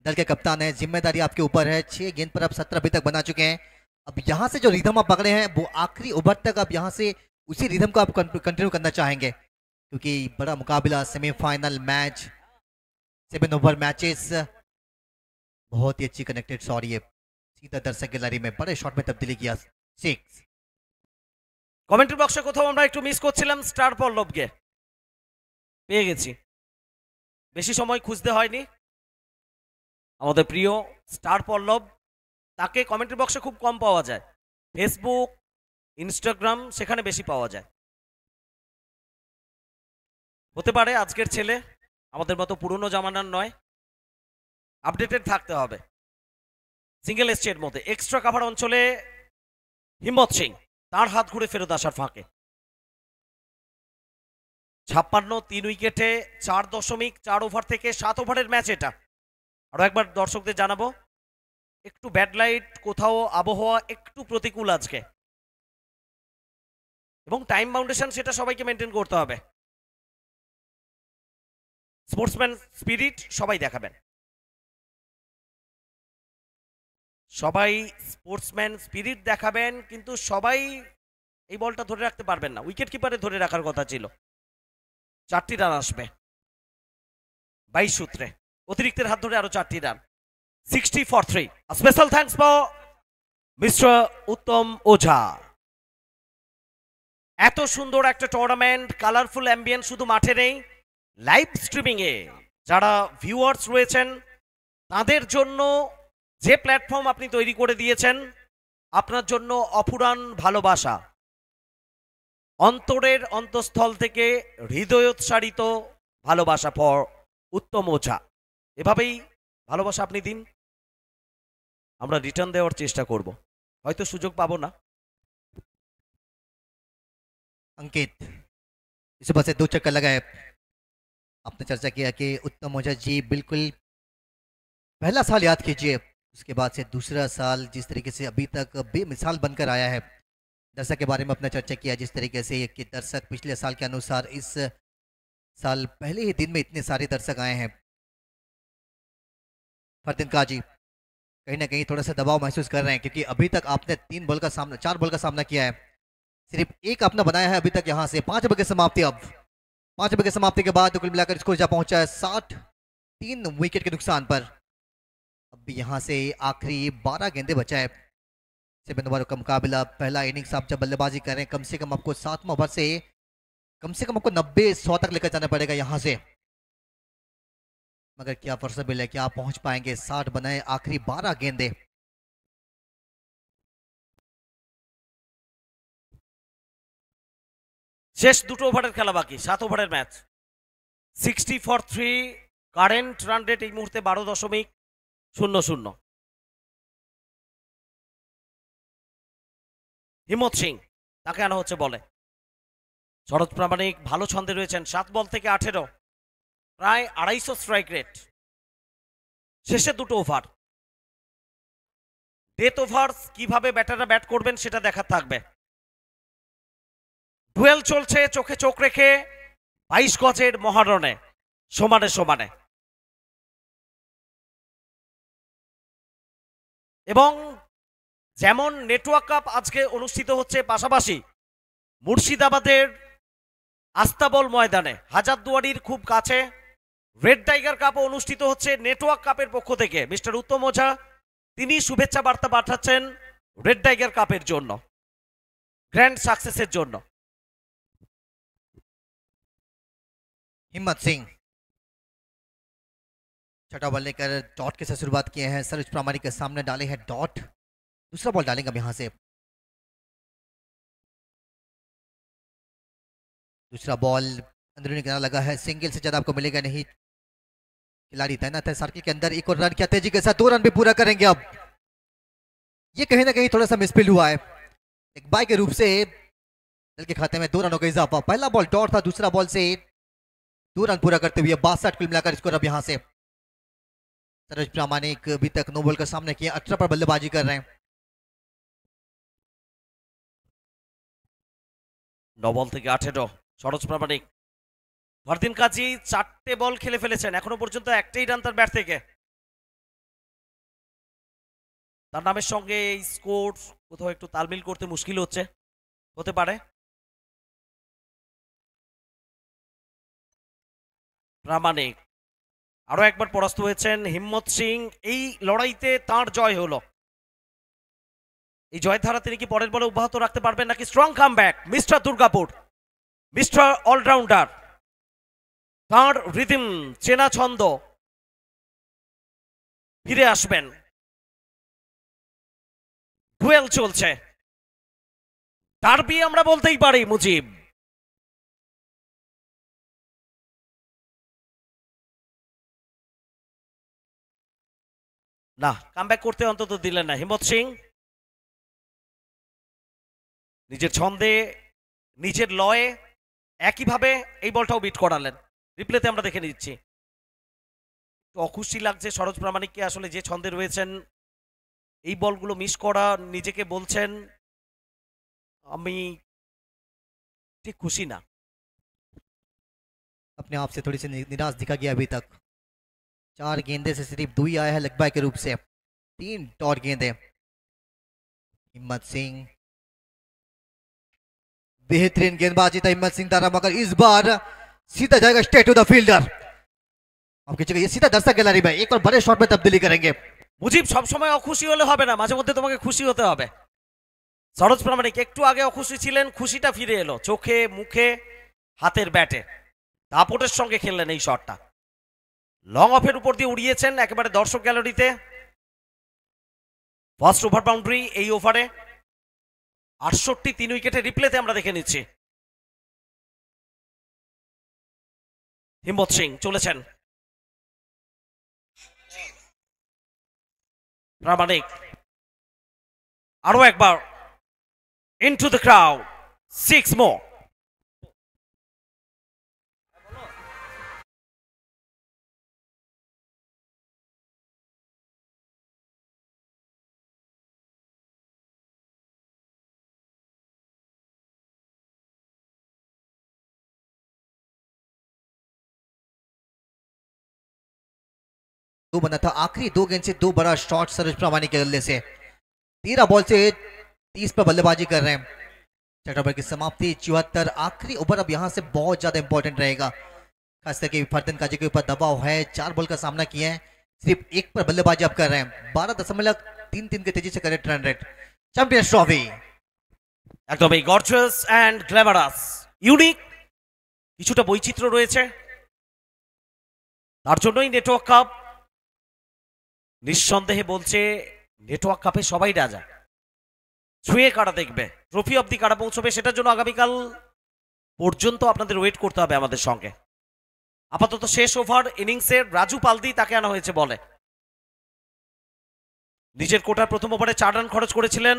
दल के कप्तान है, जिम्मेदारी आपके ऊपर है। 6 गेंद पर आप 17 अभी तक बना चुके हैं। अब यहाँ से जो रिदम आप पकड़े हैं वो आखिरी ओवर तक आप यहाँ से उसी रिदम को आप कंटिन्यू करना चाहेंगे, क्योंकि बड़ा मुकाबला, सेमीफाइनल मैच, 7 ओवर मैचेस, बहुत ही अच्छी कनेक्टेड शॉट, ये सीधा दर्शक गैलरी में बड़े शॉट में तब्दीली किया। 6
কমেন্ট্রি বক্সে কোথাও আমরা একটু মিস করছিলাম স্টার পল্লবকে, পেয়ে গেছি, বেশি সময় খুঁজতে হয়নি। আমাদের প্রিয় স্টার পল্লব, তাকে কমেন্ট্রি বক্সে খুব কম পাওয়া যায়, ফেসবুক ইনস্টাগ্রাম সেখানে বেশি পাওয়া যায়। হতে পারে আজকের ছেলে আমাদের মতো পুরনো জামানার নয়, আপডেটেড থাকতে হবে। সিঙ্গেল এসছের মধ্যে এক্সট্রা কাভার অঞ্চলে হিম্মত সিং, তার হাত ঘুরে ফেরত আসার ফাঁকে 56 3 উইকেটে 4.4 ওভার থেকে 7 ওভারের ম্যাচ এটা। আরো একবার দর্শকদের জানাবো, একটু ব্যাড লাইট, কোথাও আবহাওয়া একটু প্রতিকূল আজকে, এবং টাইম বাউন্ডেশন সেটা সবাইকে মেনটেন করতে হবে। স্পোর্টসম্যান স্পিরিট সবাই দেখাবেন, সবাই স্পোর্টসম্যান স্পিরিট দেখাবেন, কিন্তু সবাই এই বলটা ধরে রাখতে পারবেন না, উইকেট কিপারে ধরে রাখার কথা ছিল। 4টি রান আসবে 22 সূত্রে, অতিরিক্তের হাত ধরে আরো 4টি run, 60 for 3। Special thanks for mister Uttam Ojha. এত সুন্দর একটা টুর্নামেন্ট, কালারফুল অ্যাম্বিয়েন্স শুধু মাঠে নেই, লাইভ স্ট্রিমিং এ যারা ভিউয়ার্স রয়েছেন তাদের জন্য যে প্ল্যাটফর্ম আপনি তৈরি করে দিয়েছেন, আপনার জন্য অফুরান ভালোবাসা, অন্তরের অন্তঃস্থল থেকে হৃদয়োৎসারিত ভালোবাসা ফর উত্তম ওঝা। এভাবেই ভালোবাসা আপনি দিন, আমরা রিটার্ন দেওয়ার চেষ্টা করব, হয়তো সুযোগ পাবো না।
अंकित इस सुबह से 2 चक्कर लगाए, आपने चर्चा किया कि उत्तम ओझा जी बिल्कुल पहला साल याद कीजिए, उसके बाद से दूसरा साल जिस तरीके से अभी तक बेमिसाल बनकर आया है। दर्शक के बारे में अपना चर्चा किया जिस तरीके से कि दर्शक पिछले साल के अनुसार इस साल पहले ही दिन में इतने सारे दर्शक आए हैं। फरदीन काजी कहीं ना कहीं थोड़ा सा दबाव महसूस कर रहे हैं क्योंकि अभी तक आपने 4 बॉल का सामना किया है, सिर्फ एक आपने बनाया है अभी तक। यहाँ से 5 विकेट समाप्ति, अब 5 विकेट समाप्ति के बाद कुल मिलाकर स्कोर जा पहुंचा है 63 विकेट के नुकसान पर। अब यहाँ से आखिरी 12 गेंदे बचा है 7 ओवर का मुकाबला। पहला इनिंग्स आप जब बल्लेबाजी करें कम से कम आपको 7वां ओवर से कम आपको 90-100 तक लेकर जाना पड़ेगा यहाँ से, मगर क्या पॉसिबल है, क्या आप पहुंच पाएंगे? 60 बनाए आखिरी 12 गेंदे।
শেষ 2 ওভারের খেলা বাকি, 7 ওভারের match. 60 for 3, current run rate এই মুহূর্তে 12.00। হিম্মত সিং, তাকে আনা হচ্ছে বলে। শরৎ প্রামাণিক ভালো ছন্দে রয়েছেন, 7 বল থেকে 18, প্রায় 250 স্ট্রাইক রেট। শেষে 2 ওভার, ডেথ ওভার্স কিভাবে ব্যাটাররা ব্যাট করবেন সেটা দেখার থাকবে। ডুয়েল চলছে চোখে চোখ রেখে 22 গজের মহারণে, সমানে সমানে। এবং যেমন নেটওয়ার্ক কাপ আজকে অনুষ্ঠিত হচ্ছে, পাশাপাশি মুর্শিদাবাদের আস্তাবল ময়দানে হাজারদুয়ারির খুব কাছে রেড টাইগার কাপও অনুষ্ঠিত হচ্ছে নেটওয়ার্ক কাপের পক্ষ থেকে। মিস্টার উত্তম ওঝা তিনি শুভেচ্ছা বার্তা পাঠাচ্ছেন রেড টাইগার কাপের জন্য, গ্র্যান্ড সাকসেসের জন্য।
हिम्मत सिंह छठा बॉल लेकर डॉट के साथ शुरुआत किए हैं, सरोज प्रामाणिक के सामने डाले हैं डॉट। दूसरा बॉल डालेंगे अब यहां से, दूसरा बॉल अंदरूनी किनारा लगा है, सिंगल से ज्यादा आपको मिलेगा नहीं। खिलाड़ी तैनात है सर्किल के अंदर, एक और रन किया तेजी के साथ, 2 रन भी पूरा करेंगे। अब ये कहीं ना कहीं थोड़ा सा मिसफील्ड हुआ है, एक बाय के रूप से दल के खाते में 2 रनों का इजाफा। पहला बॉल डॉट था, दूसरा बॉल से 2 रन पूरा करते हुए 62 कुल मिलाकर स्कोर अब यहां से। सरोज प्रामाणिक अभी तक 9 बॉल का सामना किया, 18 पर बल्लेबाजी कर रहे हैं।
9 বল থেকে 18 সরোজ প্রামাণিক। ফরদিন কাজী 4টে বল খেলে ফেলেছেন, এখনো পর্যন্ত একটাই রান তার ব্যাট থেকে। তার নামের সঙ্গে এই স্কোর কোথাও একটু তালমিল করতে মুশকিল হতে পারে। প্রামাণিক আরো একবার পরাস্ত হয়েছেন হিম্মত সিং, এই লড়াইতে তার জয় হলো। এই জয়ের ধারা তিনি কি পরের বলে অব্যাহত রাখতে পারবেন নাকি strong comeback? Mister Durgapur, mister allrounder, তার রিদিম চেনা ছন্দ ফিরে আসবেন। ডুয়েল চলছে, ডার্বি আমরা বলতেই পারি মুজিব। না, কামব্যাক করতে অন্তত দিলেন না হিম্মত সিং। নিজের ছন্দে নিজের লয়ে একইভাবে এই বলটাও বিট করালেন। রিপ্লেতে আমরা দেখে নিচ্ছি। অখুশি লাগছে সরোজ প্রামাণিককে, আসলে যে ছন্দে রয়েছেন এই বলগুলো মিস করা, নিজেকে বলছেন আমি ঠিক খুশি না।
अपने आप से थोड़ी सी निराश दिखा गया अभी तक। 4 गेंदे से सिर्फ 2 ही आया है लगबाई के रूप से, 3 डॉट गेंदे। हिम्मत सिंह बेहतरीन गेंदबाजी था हिम्मत सिंह द्वारा, मगर इस बार सीधा जाएगा स्ट्रेट टू द फील्डर। आपकी जगह ये सीधा दर्शक गैलरी में एक और बड़े शॉट में तब्दीली करेंगे।
মুজিব সবসময় অখুশি হলে হবে না, মাঝে মধ্যে তোমাকে খুশি হতে হবে। সরোজ প্রামাণিক একটু আগে অখুশি ছিলেন, খুশিটা ফিরে এলো চোখে মুখে হাতের ব্যাটে। দাপটের সঙ্গে খেললেন এই শটটা। লং অফের উপর দিয়ে উড়িয়েছেন একেবারে দর্শক গ্যালারিতে। ফার্স্ট ওভার বাউন্ডারি এই ওভারে। 68 3 উইকেটে রিপ্লেতে আমরা দেখে নিচ্ছি। হিম্মত সিং চলেছেন, প্রামাণিক আরো একবার ইনটু দ্য ক্রাউড, 6 মোর।
दो बना था, आखिरी 2 गेंद से 2 बड़ा शॉट सरोज प्रामाणिक के बल्ले से। 13 बॉल से 30 पर बल्लेबाजी कर रहे हैं। छठे ओवर की समाप्ति 74। आखिरी ओवर अब यहाँ से बहुत ज्यादा इंपॉर्टेंट रहेगा, खास करके फरदन काजी के ऊपर दबाव है। 4 बॉल का सामना किया है, सिर्फ 1 पर बल्लेबाजी अब कर रहे हैं। 12.33 के तेजी से correct run rate. Champions trophy
একদমই গর্জিয়াস অ্যান্ড গ্ল্যামারাস, ইউনিক, কিছুটা বৈচিত্র্য রয়েছে। তার জন্যই নেটওয়ার্ক কাপ নিঃসন্দেহে বলছে নেটওয়ার্ক কাপে সবাই রাজা। ছুঁয়ে কারা দেখবে, ট্রফি অব্দি কারা পৌঁছবে, সেটার জন্য আগামীকাল পর্যন্ত আপনাদের ওয়েট করতে হবে আমাদের সঙ্গে। আপাতত শেষ ওভার ইনিংসের রাজু পালদি তাকে আনা হয়েছে বলে। নিজের কোটার প্রথম ওভারে 4 রান খরচ করেছিলেন।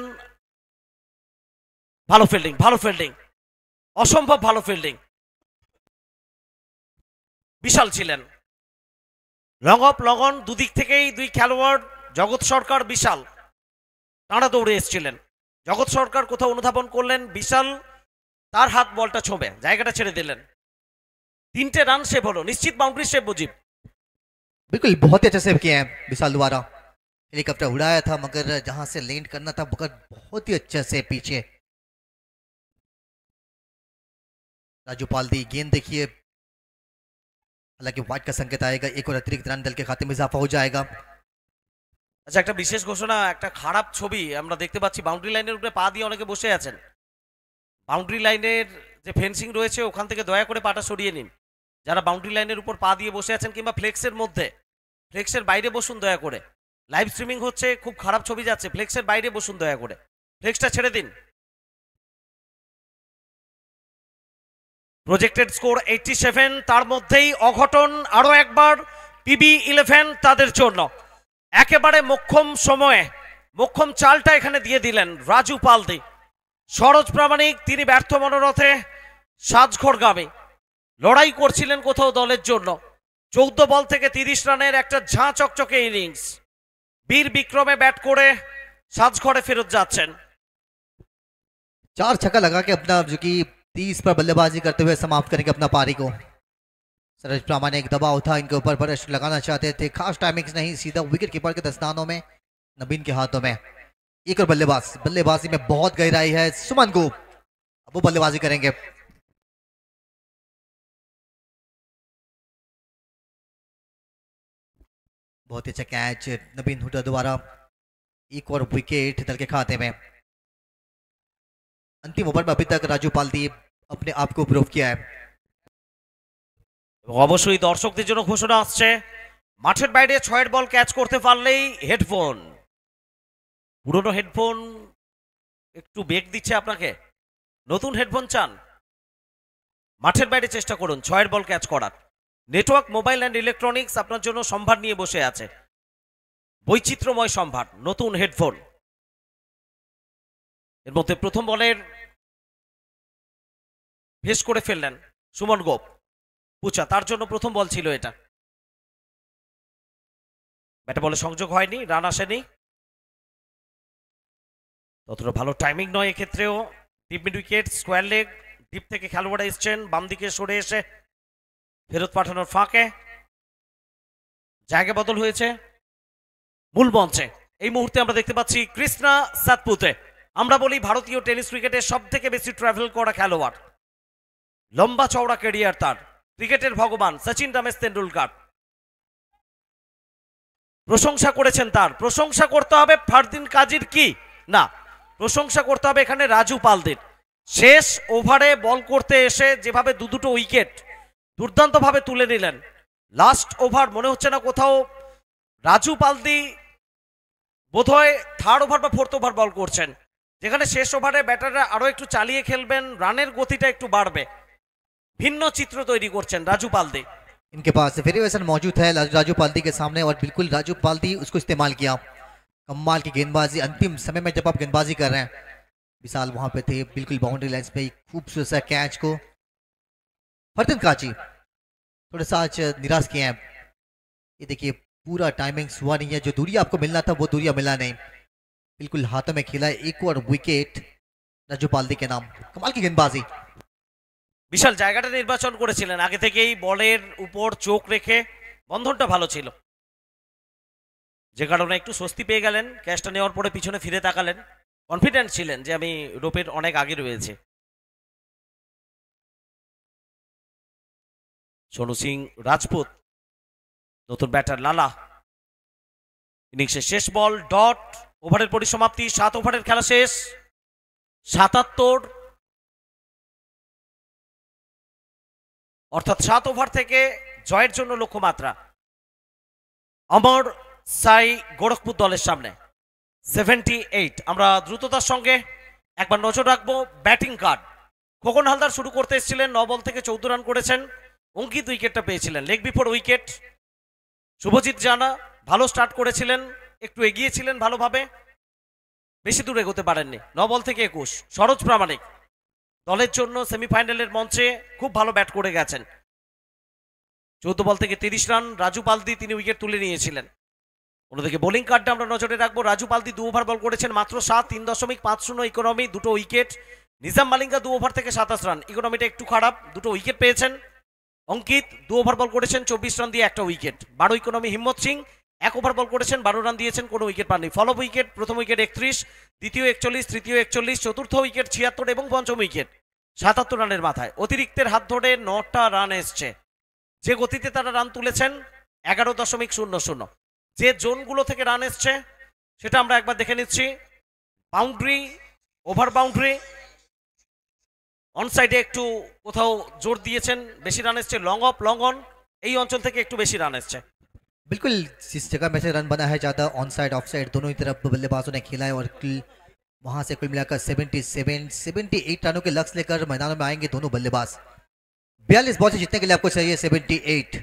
ভালো ফিল্ডিং, ভালো ফিল্ডিং, অসম্ভব ভালো ফিল্ডিং, বিশাল ছিলেন। লং অফ লং অন দুদিক থেকেই দুই খেলোয়াড়, জগৎ সরকার বিশাল, তাঁরা দৌড়ে এসেছিলেন। জগৎ সরকার কোথাও অনুধাবন করলেন, বিশাল তার হাত বলটা ছোঁবে, জায়গাটা ছেড়ে দিলেন। 3টে রান সেভ হলো, নিশ্চিত বাউন্ডারি সেভ मुजीब।
बिल्कुल बहुत ही अच्छा सेव किया है विशाल द्वारा। हेलीकॉप्टर उड़ाया था मगर जहां से लैंड करना था मगर बहुत ही अच्छा से पीछे। राजू पालदी गेंद देखिए, हालांकि वाइड का संकेत आएगा, एक और अतिरिक्त रन दल के खाते में इजाफा हो जाएगा।
আচ্ছা, একটা বিশেষ ঘোষণা, একটা খারাপ ছবি আমরা দেখতে পাচ্ছি। বাউন্ডারি লাইনের উপরে পা দিয়ে অনেকে বসে আছেন। বাউন্ডারি লাইনের যে ফেন্সিং রয়েছে ওখান থেকে দয়া করে পাটা সরিয়ে নিন। যারা বাউন্ডারি লাইনের উপর পা দিয়ে বসে আছেন কিংবা ফ্লেক্সের মধ্যে, ফ্লেক্সের বাইরে বসুন দয়া করে। লাইভ স্ট্রিমিং হচ্ছে, খুব খারাপ ছবি যাচ্ছে, ফ্লেক্সের বাইরে বসুন দয়া করে, ফ্লেক্সটা ছেড়ে দিন। প্রজেক্টেড স্কোর 87, তার মধ্যেই অঘটন আরো একবার PB11 তাদের জন্য। একেবারে মোক্ষম সময়ে মোক্ষম চালটা এখানে দিয়ে দিলেন রাজু পালদি। সরোজ প্রামাণিক তিনি ব্যর্থ মনোরথে সাজঘরগামী লড়াই করছিলেন কোথাও দলের জন্য। 14 বল থেকে 30 রানের একটা ঝাঁ চকচকে ইনিংস, বীর বিক্রমে ব্যাট করে সাজঘরে ফেরত যাচ্ছেন।
4 छक्का लगा के अपना जो कि 30 पर बल्लेबाजी करते हुए समाप्त करेंगे अपना पारी को। सरोज प्रामाणिक दबाव था इनके ऊपर, बरस लगाना चाहते थे, खास टाइमिंग्स नहीं, सीधा विकेट कीपर के दस्तानों में, नबीन के हाथों में। एक और बल्लेबाजी में बहुत गहराई है। सुमन को अब वो बल्लेबाजी करेंगे। बहुत ही अच्छा कैच नबीन हुड्डा द्वारा, एक और विकेट दल के खाते में। अंतिम ओवर में अभी तक राजू पालदी अपने आप को प्रूव किया है।
অবশ্যই দর্শকদের জন্য ঘোষণা আসছে, মাঠের বাইরে 6 বল ক্যাচ করতে পারলেই হেডফোন, পুরনো হেডফোন একটু বেগ দিচ্ছে আপনাকে, নতুন হেডফোন চান, মাঠের বাইরে চেষ্টা করুন 6 বল ক্যাচ করার। নেটওয়ার্ক মোবাইল অ্যান্ড ইলেকট্রনিক্স আপনার জন্য সম্ভার নিয়ে বসে আছে, বৈচিত্র্যময় সম্ভার, নতুন হেডফোন। এর মধ্যে প্রথম বলের ভেস করে ফেললেন সুমন গোপ, পুচা, তার জন্য প্রথম বল ছিল এটা। ব্যাটে বলে সংযোগ হয়নি, রান আসেনি, ততটা ভালো টাইমিং নয় এক্ষেত্রেও। Deep mid wicket, square leg, deep থেকে খেলোয়াড় এসছেন, বাম দিকে সরে এসে ফেরত পাঠানোর ফাঁকে জায়গা বদল হয়েছে মূল মঞ্চে। এই মুহূর্তে আমরা দেখতে পাচ্ছি কৃষ্ণা সাতপুতে, আমরা বলি ভারতীয় টেনিস ক্রিকেটের সব থেকে বেশি ট্রাভেল করা খেলোয়াড়, লম্বা চওড়া ক্যারিয়ার তার, ক্রিকেটের ভগবান সচিন রমেশ তেন্ডুলকার প্রশংসা করেছেন তার। প্রশংসা করতে হবে ফারদিন কাজীর কি না, প্রশংসা করতে হবে এখানে রাজু পালদির। শেষ ওভারে বল করতে এসে যেভাবে দুটো উইকেট দুর্দান্তভাবে তুলে নিলেন, লাস্ট ওভার মনে হচ্ছে না কোথাও রাজু পালদি বোধহয় থার্ড ওভার বা ফোর্থ ওভার বল করছেন, যেখানে শেষ ওভারে ব্যাটাররা আরো একটু চালিয়ে খেলবেন, রানের গতিটা একটু বাড়বে, ভিন্ন চিত্র তৈরি করছেন রাজু পালদি।
इनके पास वेरिएशन मौजूद है राजू पाल्दी के सामने और बिल्कुल राजू पाल्दी उसको इस्तेमाल किया। कमाल की गेंदबाजी अंतिम समय में जब आप गेंदबाजी कर रहे हैं, विशाल वहां पे थे बिल्कुल बाउंड्री लाइन पे, खूबसूरत सा कैच को फरदीन काची थोड़ा सा आज निराश किए हैं। ये देखिए पूरा टाइमिंग्स हुआ नहीं है, जो दूरी आपको मिलना था वो दूरिया मिला नहीं, बिल्कुल हाथों में खेला एक और विकेट राजू पाल्दी के नाम। कमाल की गेंदबाजी,
বিশাল জায়গাটা নির্বাচন করেছিলেন, আগে থেকেই বলের উপর চোখ রেখে, বন্ধনটা ভালো ছিল, যে কারণে একটু স্বস্তি পেয়ে গেলেন। ক্যাচটা নেওয়ার পরে পিছনে ফিরে তাকালেন, কনফিডেন্ট ছিলেন যে আমি রোপের অনেক আগে রয়েছে। সোনু সিং রাজপুত, নতুন ব্যাটার লালা, ইনিংসের শেষ বল ডট, ওভারের পরিসমাপ্তি, 7 ওভারের খেলা শেষ, 77, অর্থাৎ 7 ওভার থেকে জয়ের জন্য লক্ষ্যমাত্রা অমর সাই গোরখপুর দলের সামনে 78। আমরা দ্রুততার সঙ্গে একবার নজর রাখবো ব্যাটিং কার্ড। খোকন হালদার শুরু করতে এসেছিলেন, 9 বল থেকে 14 রান করেছেন, অঙ্কিত উইকেটটা পেয়েছিলেন, লেগ বিফোর উইকেট। শুভজিৎ জানা ভালো স্টার্ট করেছিলেন, একটু এগিয়েছিলেন ভালোভাবে, বেশি দূর এগোতে পারেননি, 9 বল থেকে 21। সরোজ প্রামাণিক দলের জন্য সেমিফাইনালের মঞ্চে খুব ভালো ব্যাট করে গেছেন, 14 বল থেকে 30 রান। রাজু পালদি তিনি উইকেট তুলে নিয়েছিলেন। অন্যদিকে বোলিং কার্ডটা আমরা নজরে রাখবো, রাজু পালদি 2 ওভার বল করেছেন মাত্র 7, 3.50 ইকোনমি, 2টো উইকেট। নিজাম মালিঙ্গা 2 ওভার থেকে 27 রান, ইকোনমিটা একটু খারাপ, 2টো উইকেট পেয়েছেন। অঙ্কিত 2 ওভার বল করেছেন 24 রান দিয়ে 1টা উইকেট, 12 ইকোনমি। হিম্মত সিং 1 ওভার বল করেছেন 12 রান দিয়েছেন, কোনো উইকেট পাননি। ফলো উইকেট, প্রথম উইকেট 31, দ্বিতীয় 41, তৃতীয় 41, চতুর্থ উইকেট 76 এবং পঞ্চম উইকেট 77 রানের মাথায়। অতিরিক্তের হাত ধরে 9টা রান এসছে, যে গতিতে তারা রান তুলেছেন 11.00। যে জোনগুলো থেকে রান এসছে সেটা আমরা একবার দেখে নিচ্ছি। বাউন্ডারি, ওভার বাউন্ডারি, অনসাইডে একটু কোথাও জোর দিয়েছেন, বেশি রান এসছে। লং অফ, লং অন, এই অঞ্চল থেকে একটু বেশি রান এসছে।
बिल्कुल जिस जगह में से रन बना है ज़्यादा ऑन साइड ऑफ साइड दोनों ही तरफ बल्लेबाजों ने खेला है और वहां से कुल मिलाकर 78 रनों के लक्ष्य लेकर मैदानों में आएंगे दोनों बल्लेबाज। 42 बॉल से जीतने के लिए आपको चाहिए 78,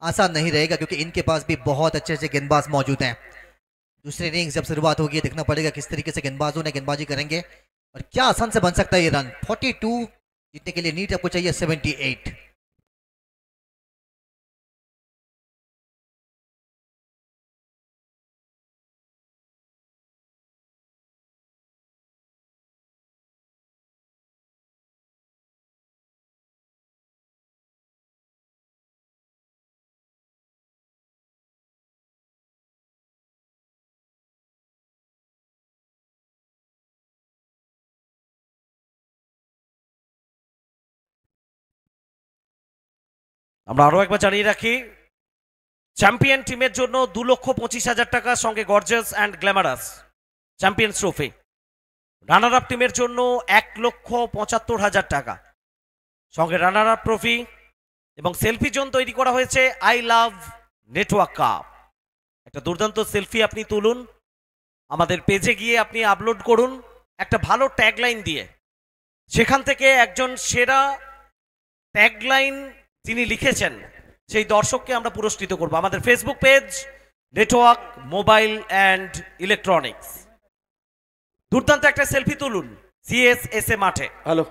आसान नहीं रहेगा क्योंकि इनके पास भी बहुत अच्छे अच्छे गेंदबाज मौजूद हैं। दूसरी इनिंग्स जब शुरुआत होगी देखना पड़ेगा किस तरीके से गेंदबाजों ने गेंदबाजी करेंगे और क्या आसान से बन सकता है ये रन। 42 जीतने के लिए नीट आपको चाहिए 78।
আমরা আরো একবার জানিয়ে রাখি, চ্যাম্পিয়ন টিমের জন্য 2,25,000 টাকা, সঙ্গে gorgeous and glamorous champions trophy. Runner up টিমের জন্য 1,75,000 টাকা, সঙ্গে রানার আপ ট্রফি এবং সেলফি জোন তৈরি করা হয়েছে আই লাভ নেটওয়ার্ক কাপ। একটা দুর্দান্ত সেলফি আপনি তুলুন, আমাদের পেজে গিয়ে আপনি আপলোড করুন একটা ভালো ট্যাগলাইন দিয়ে। সেখান থেকে একজন সেরা ট্যাগলাইন যিনি লিখেছেন সেই দর্শককে আমরা পুরস্কৃত করব। আমাদের Facebook page network mobile and electronics. দুর্দান্ত একটা সেলফি তুলুন সিএসএসএ মাঠে।
হ্যালো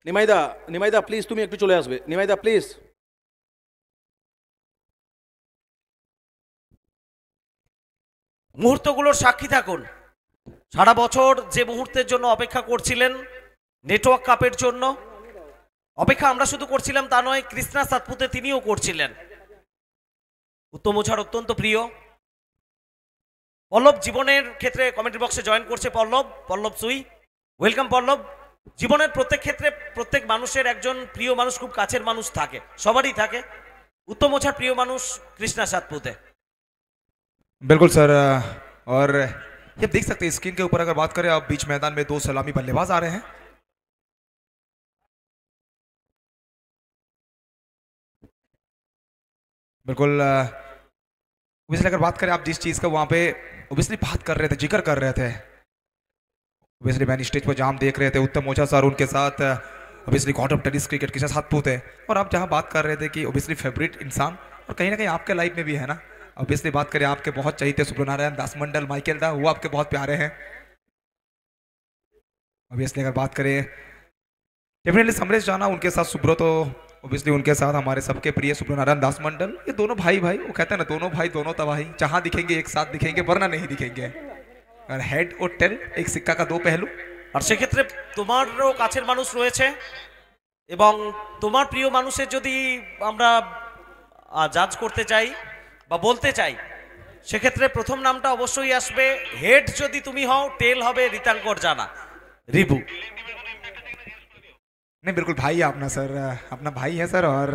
নিমাইদা, নিমাইদা প্লিজ তুমি একটু চলে আসবে, নিমাইদা প্লিজ।
মুহূর্তগুলোর সাক্ষী থাকুন। সারা বছর যে মুহূর্তের জন্য অপেক্ষা করছিলেন, নেটওয়ার্ক কাপের জন্য অপেক্ষা আমরা শুধু করছিলাম তা নয়, কৃষ্ণা সাতপুতে তিনিও করছিলেন। উত্তম ওঝার অত্যন্ত প্রিয় পল্লব জীবনের ক্ষেত্রে কমেন্ট বক্সে জয়েন করছে। পল্লব সুই, ওয়েলকাম পল্লব। জীবনের প্রত্যেক ক্ষেত্রে প্রত্যেক মানুষের একজন প্রিয় মানুষ, খুব কাছের মানুষ থাকে, সবারই থাকে। উত্তম ওঝার প্রিয় মানুষ কৃষ্ণা সাতপুতে।
बिल्कुल सर, और ये देख सकते हैं स्क्रीन के ऊपर अगर बात करें, अब बीच मैदान में 2 सलामी बल्लेबाज आ रहे हैं। बिल्कुल ओबियसली अगर बात करें आप जिस चीज़ का वहाँ पे ओबियसली बात कर रहे थे, जिक्र कर रहे थे, ओबियसली मैंने स्टेज पर जहाँ हम देख रहे थे उत्तम ओझा सर, उनके साथ obviously god of tennis cricket Kishan साथपुत है, और आप जहाँ बात कर रहे थे कि ओबियसली फेवरेट इंसान और कहीं ना कहीं आपके लाइफ में भी है ना, ओबियसली बात करें आपके बहुत चहीते सुब्रनारायण दास मंडल माइकल दा, वो आपके बहुत प्यारे हैं। ऑब्वियसली अगर बात करें डेफिनेटली समरेश जाना, उनके साथ सुब्रो, तो ऑब्वियसली उनके साथ हमारे सबके प्रिय सुब्रनारायण दास मंडल, ये दोनों भाई भाई, वो कहते हैं ना दोनों भाई दोनों तबाही, जहां दिखेंगे एक साथ दिखेंगे वरना नहीं दिखेंगे। और हेड और टेल एक सिक्का का दो पहलू।
আর সেক্ষেত্রে তোমারও কাছের মানুষ রয়েছে এবং তোমার প্রিয় মানুষের যদি আমরা জাজ করতে চাই বা বলতে চাই, সেক্ষেত্রে প্রথম নামটা অবশ্যই আসবে। হেড যদি তুমি হও, টেল হবে রিতাঙ্কর জানা, রিবু।
नहीं बिल्कुल भाई है अपना सर, अपना भाई है सर, और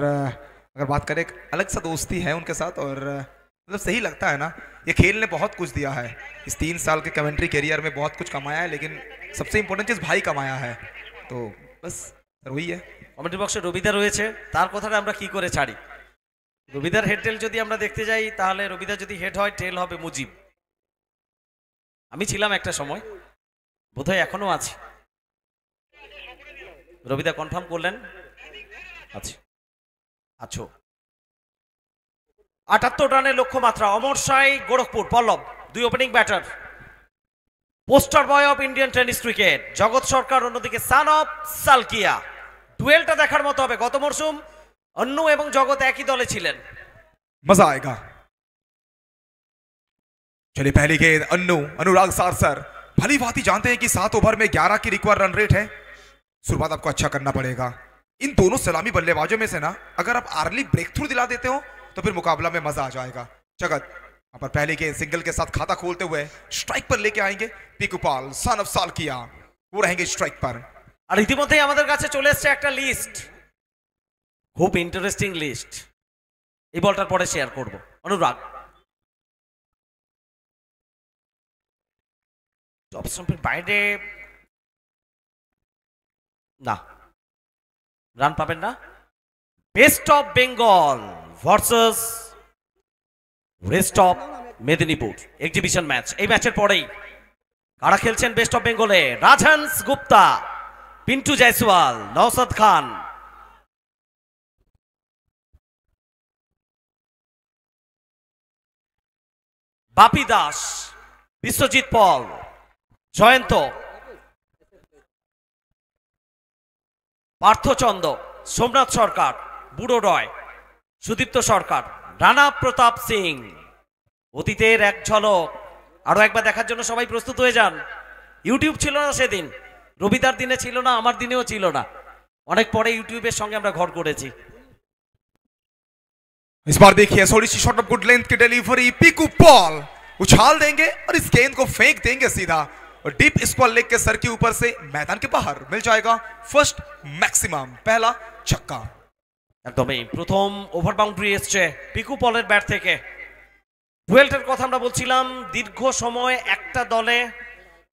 अगर बात करें एक अलग सा दोस्ती है उनके साथ, और मतलब सही लगता है ना, ये खेल ने बहुत कुछ दिया है, इस 3 साल के कमेंट्री करियर में बहुत कुछ कमाया है, लेकिन सबसे इम्पोर्टेंट चीज़ भाई कमाया है, तो बस सर वही है।
কমেন্ট্রি বক্সে রবিদা রয়েছে, তার কথাটা আমরা কি করে ছাড়ি। রবিদার হেড টেল যদি আমরা দেখতে যাই, তাহলে রবিদা যদি হেড হয়, টেল হবে মুজিব। আমি ছিলাম একটা সময়, বোধহয় এখনো আছি। রবিদা কনফার্ম করলেন? আচ্ছা আছো। ৭৮ রানের লক্ষ্যমাত্রা। অমর সাই, গোরখপুর, পল্লব, দুই opening batter. Poster boy of Indian tennis cricket জগৎ সরকার, অন্যদিকে সান অফ সালকিয়া। ডুয়েলটা দেখার মতো হবে। গত মরশুম অন্য এবং জগৎ একই দলে ছিলেন।
मजा आएगा। चलिए पहली गेंद अनुराग सार सर भली भांति जानते हैं कि 7 ओवर में 11 की रिक्वायर्ड रन रेट है, शुरुआत आपको अच्छा करना पड़ेगा। इन दोनों सलामी बल्लेबाजों में से ना अगर आप अर्ली ब्रेक थ्रू दिला देते हो तो फिर मुकाबला में मजा आ जाएगा। जगत यहाँ पर पहली गेंद सिंगल के साथ खाता खोलते हुए स्ट्राइक पर लेके आएंगे पिकुपाल, सन ऑफ सालकिया, वो रहेंगे स्ट्राइक पर।
আর ইতিমধ্যেই আমাদের কাছে চলে এসছে একটা লিস্ট, খুব ইন্টারেস্টিং লিস্ট, এই বলটার পরে শেয়ার করব। অনুরাগ টপ স্টাম্পের বাইরে না, রান পাবেন না। Best of Bengal versus rest of Medinipur exhibition match. এই ম্যাচের পরেই কারা খেলছেন বেস্ট অফ বেঙ্গলে? রাজহংস গুপ্তা, পিন্টু জয়সওয়াল, নওসাদ খান, বাপি দাস, বিশ্বজিৎ পল, জয়ন্ত, পার্থচন্দ, সোমনাথ সরকার, বুড়ো রয়, সুদীপ্ত সরকার, রানা প্রতাপ সিং। অতীতের এক ঝলক আরো একবার দেখার জন্য সবাই প্রস্তুত হয়ে যান। ইউটিউব ছিল না সেদিন, রবিদার দিনে ছিল না, আমার দিনেও ছিল না, অনেক পরে ইউটিউবের সঙ্গে আমরা ঘর করেছি।
इस बार देखिए थोड़ी सी शॉर्ट ऑफ गुड लेंथ की डिलीवरी, पीकू पॉल उछाल देंगे और इस गेंद को फेंक देंगे सीधा, और डीप स्क्वायर लेग के सर के ऊपर से मैदान के बाहर मिल जाएगा फर्स्ट मैक्सिमम, पहला छक्का।
একদমই প্রথম ওভার বাউন্ডারি এসছে পিকু পলের ব্যাট থেকে। ডুয়েলটার কথা আমরা বলছিলাম, দীর্ঘ সময় একটা দলে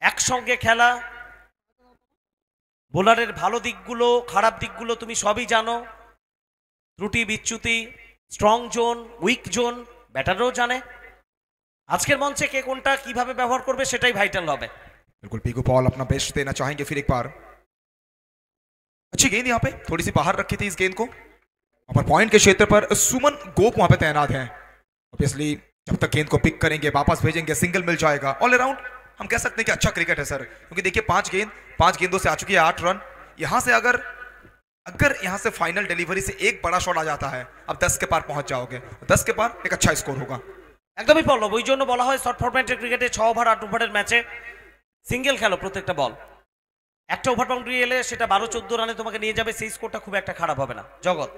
একসঙ্গে খেলা, বোলারের ভালো দিকগুলো খারাপ দিকগুলো তুমি সবই জানো, ত্রুটি বিচ্যুতি, স্ট্রং জোন, উইক জোন ব্যাটারও জানে। আজকের মঞ্চে কে কোনটা কিভাবে ব্যবহার করবে সেটাই ভাইটাল হবে।
बिल्कुल पीकू पॉल अपना बेस्ट देना चाहेंगे फिर एक बार। अच्छी गेंद यहाँ पे थोड़ी सी बाहर रखी थी इस गेंद को, वहां पर पॉइंट के क्षेत्र पर सुमन गोप वहां पे तैनात हैं। ऑब्वियसली जब तक गेंद को पिक करेंगे वापस भेजेंगे, सिंगल मिल जाएगा। ऑल अराउंड हम कह सकते हैं कि अच्छा क्रिकेट है सर, क्योंकि देखिए 5 गेंदों से आ चुकी है 8 रन। यहां से अगर यहां से फाइनल डिलीवरी से एक बड़ा शॉट आ जाता है, अब 10 के पार पहुंच जाओगे, 10 के पार एक अच्छा स्कोर होगा।
একদমই পল্লব, ওই জন্য বলা হয় শর্ট ফরম্যাটের ক্রিকেটে 6 ওভার 8 ওভারের ম্যাচে সিঙ্গেল খেলো প্রত্যেকটা বল। একটা ওভার বাউন্ডারি এলে সেটা 12-14 রানে তোমাকে নিয়ে যাবে, সেই স্কোরটা খুব একটা খারাপ হবে না। জগৎ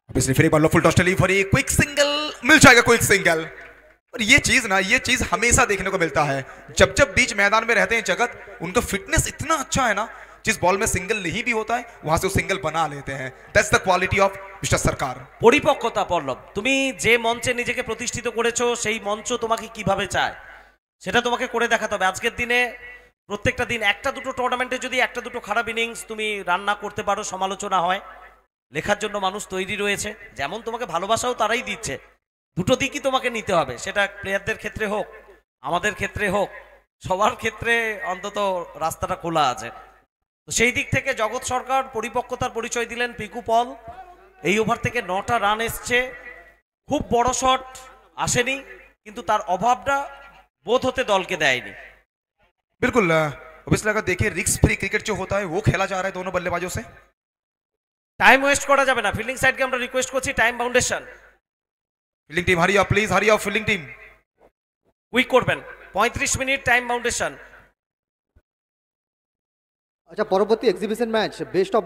ऑब्वियसली फिर एक बार full toss delivery, quick single मिल जाएगा, क्विक सिंगल। और ये चीज हमेशा देखने को मिलता है जब जब बीच मैदान में रहते हैं जगत, उनका फिटनेस इतना अच्छा है ना, जिस बॉल में सिंगल नहीं भी होता है वहां से वो सिंगल बना लेते हैं। That's the quality of mister सरकार।
পরিপক্কতা পল্লব, তুমি যে মঞ্চে নিজেকে প্রতিষ্ঠিত করেছো সেই মঞ্চ তোমাকে কিভাবে চায় সেটা তোমাকে করে দেখাতে হবে। আজকের দিনে প্রত্যেকটা দিন একটা দুটো টুর্নামেন্টে যদি একটা দুটো খারাপ ইনিংস তুমি রান না করতে পারো, সমালোচনা হয়, লেখার জন্য মানুষ তৈরি রয়েছে, যেমন তোমাকে ভালোবাসাও তারাই দিচ্ছে, দুটো দিকই তোমাকে নিতে হবে, সেটা প্লেয়ারদের ক্ষেত্রে হোক, আমাদের ক্ষেত্রে হোক, সবার ক্ষেত্রে অন্তত রাস্তাটা খোলা আছে। তো সেই দিক থেকে জগৎ সরকার পরিপক্কতার পরিচয় দিলেন। পিকু পল এই ওভার থেকে 9টা রান এসছে, খুব বড় শট আসেনি, কিন্তু তার অভাবটা বোধ হতে দলকে দেয়নি।
बिल्कुल ऑब्वियसली अगर देखिए रिस्क फ्री क्रिकेट जो होता है वो खेला जा रहा है दोनों बल्लेबाजों से।
টাইম ওয়েস্ট করা যাবে না, ফিল্ডিং সাইডকে আমরা রিকোয়েস্ট করছি time boundation
fielding team hurry up please, hurry up fielding team.
Quick করবেন, 35 মিনিট টাইম বাউন্ডেশন।
আচ্ছা, পরবর্তী exhibition match best of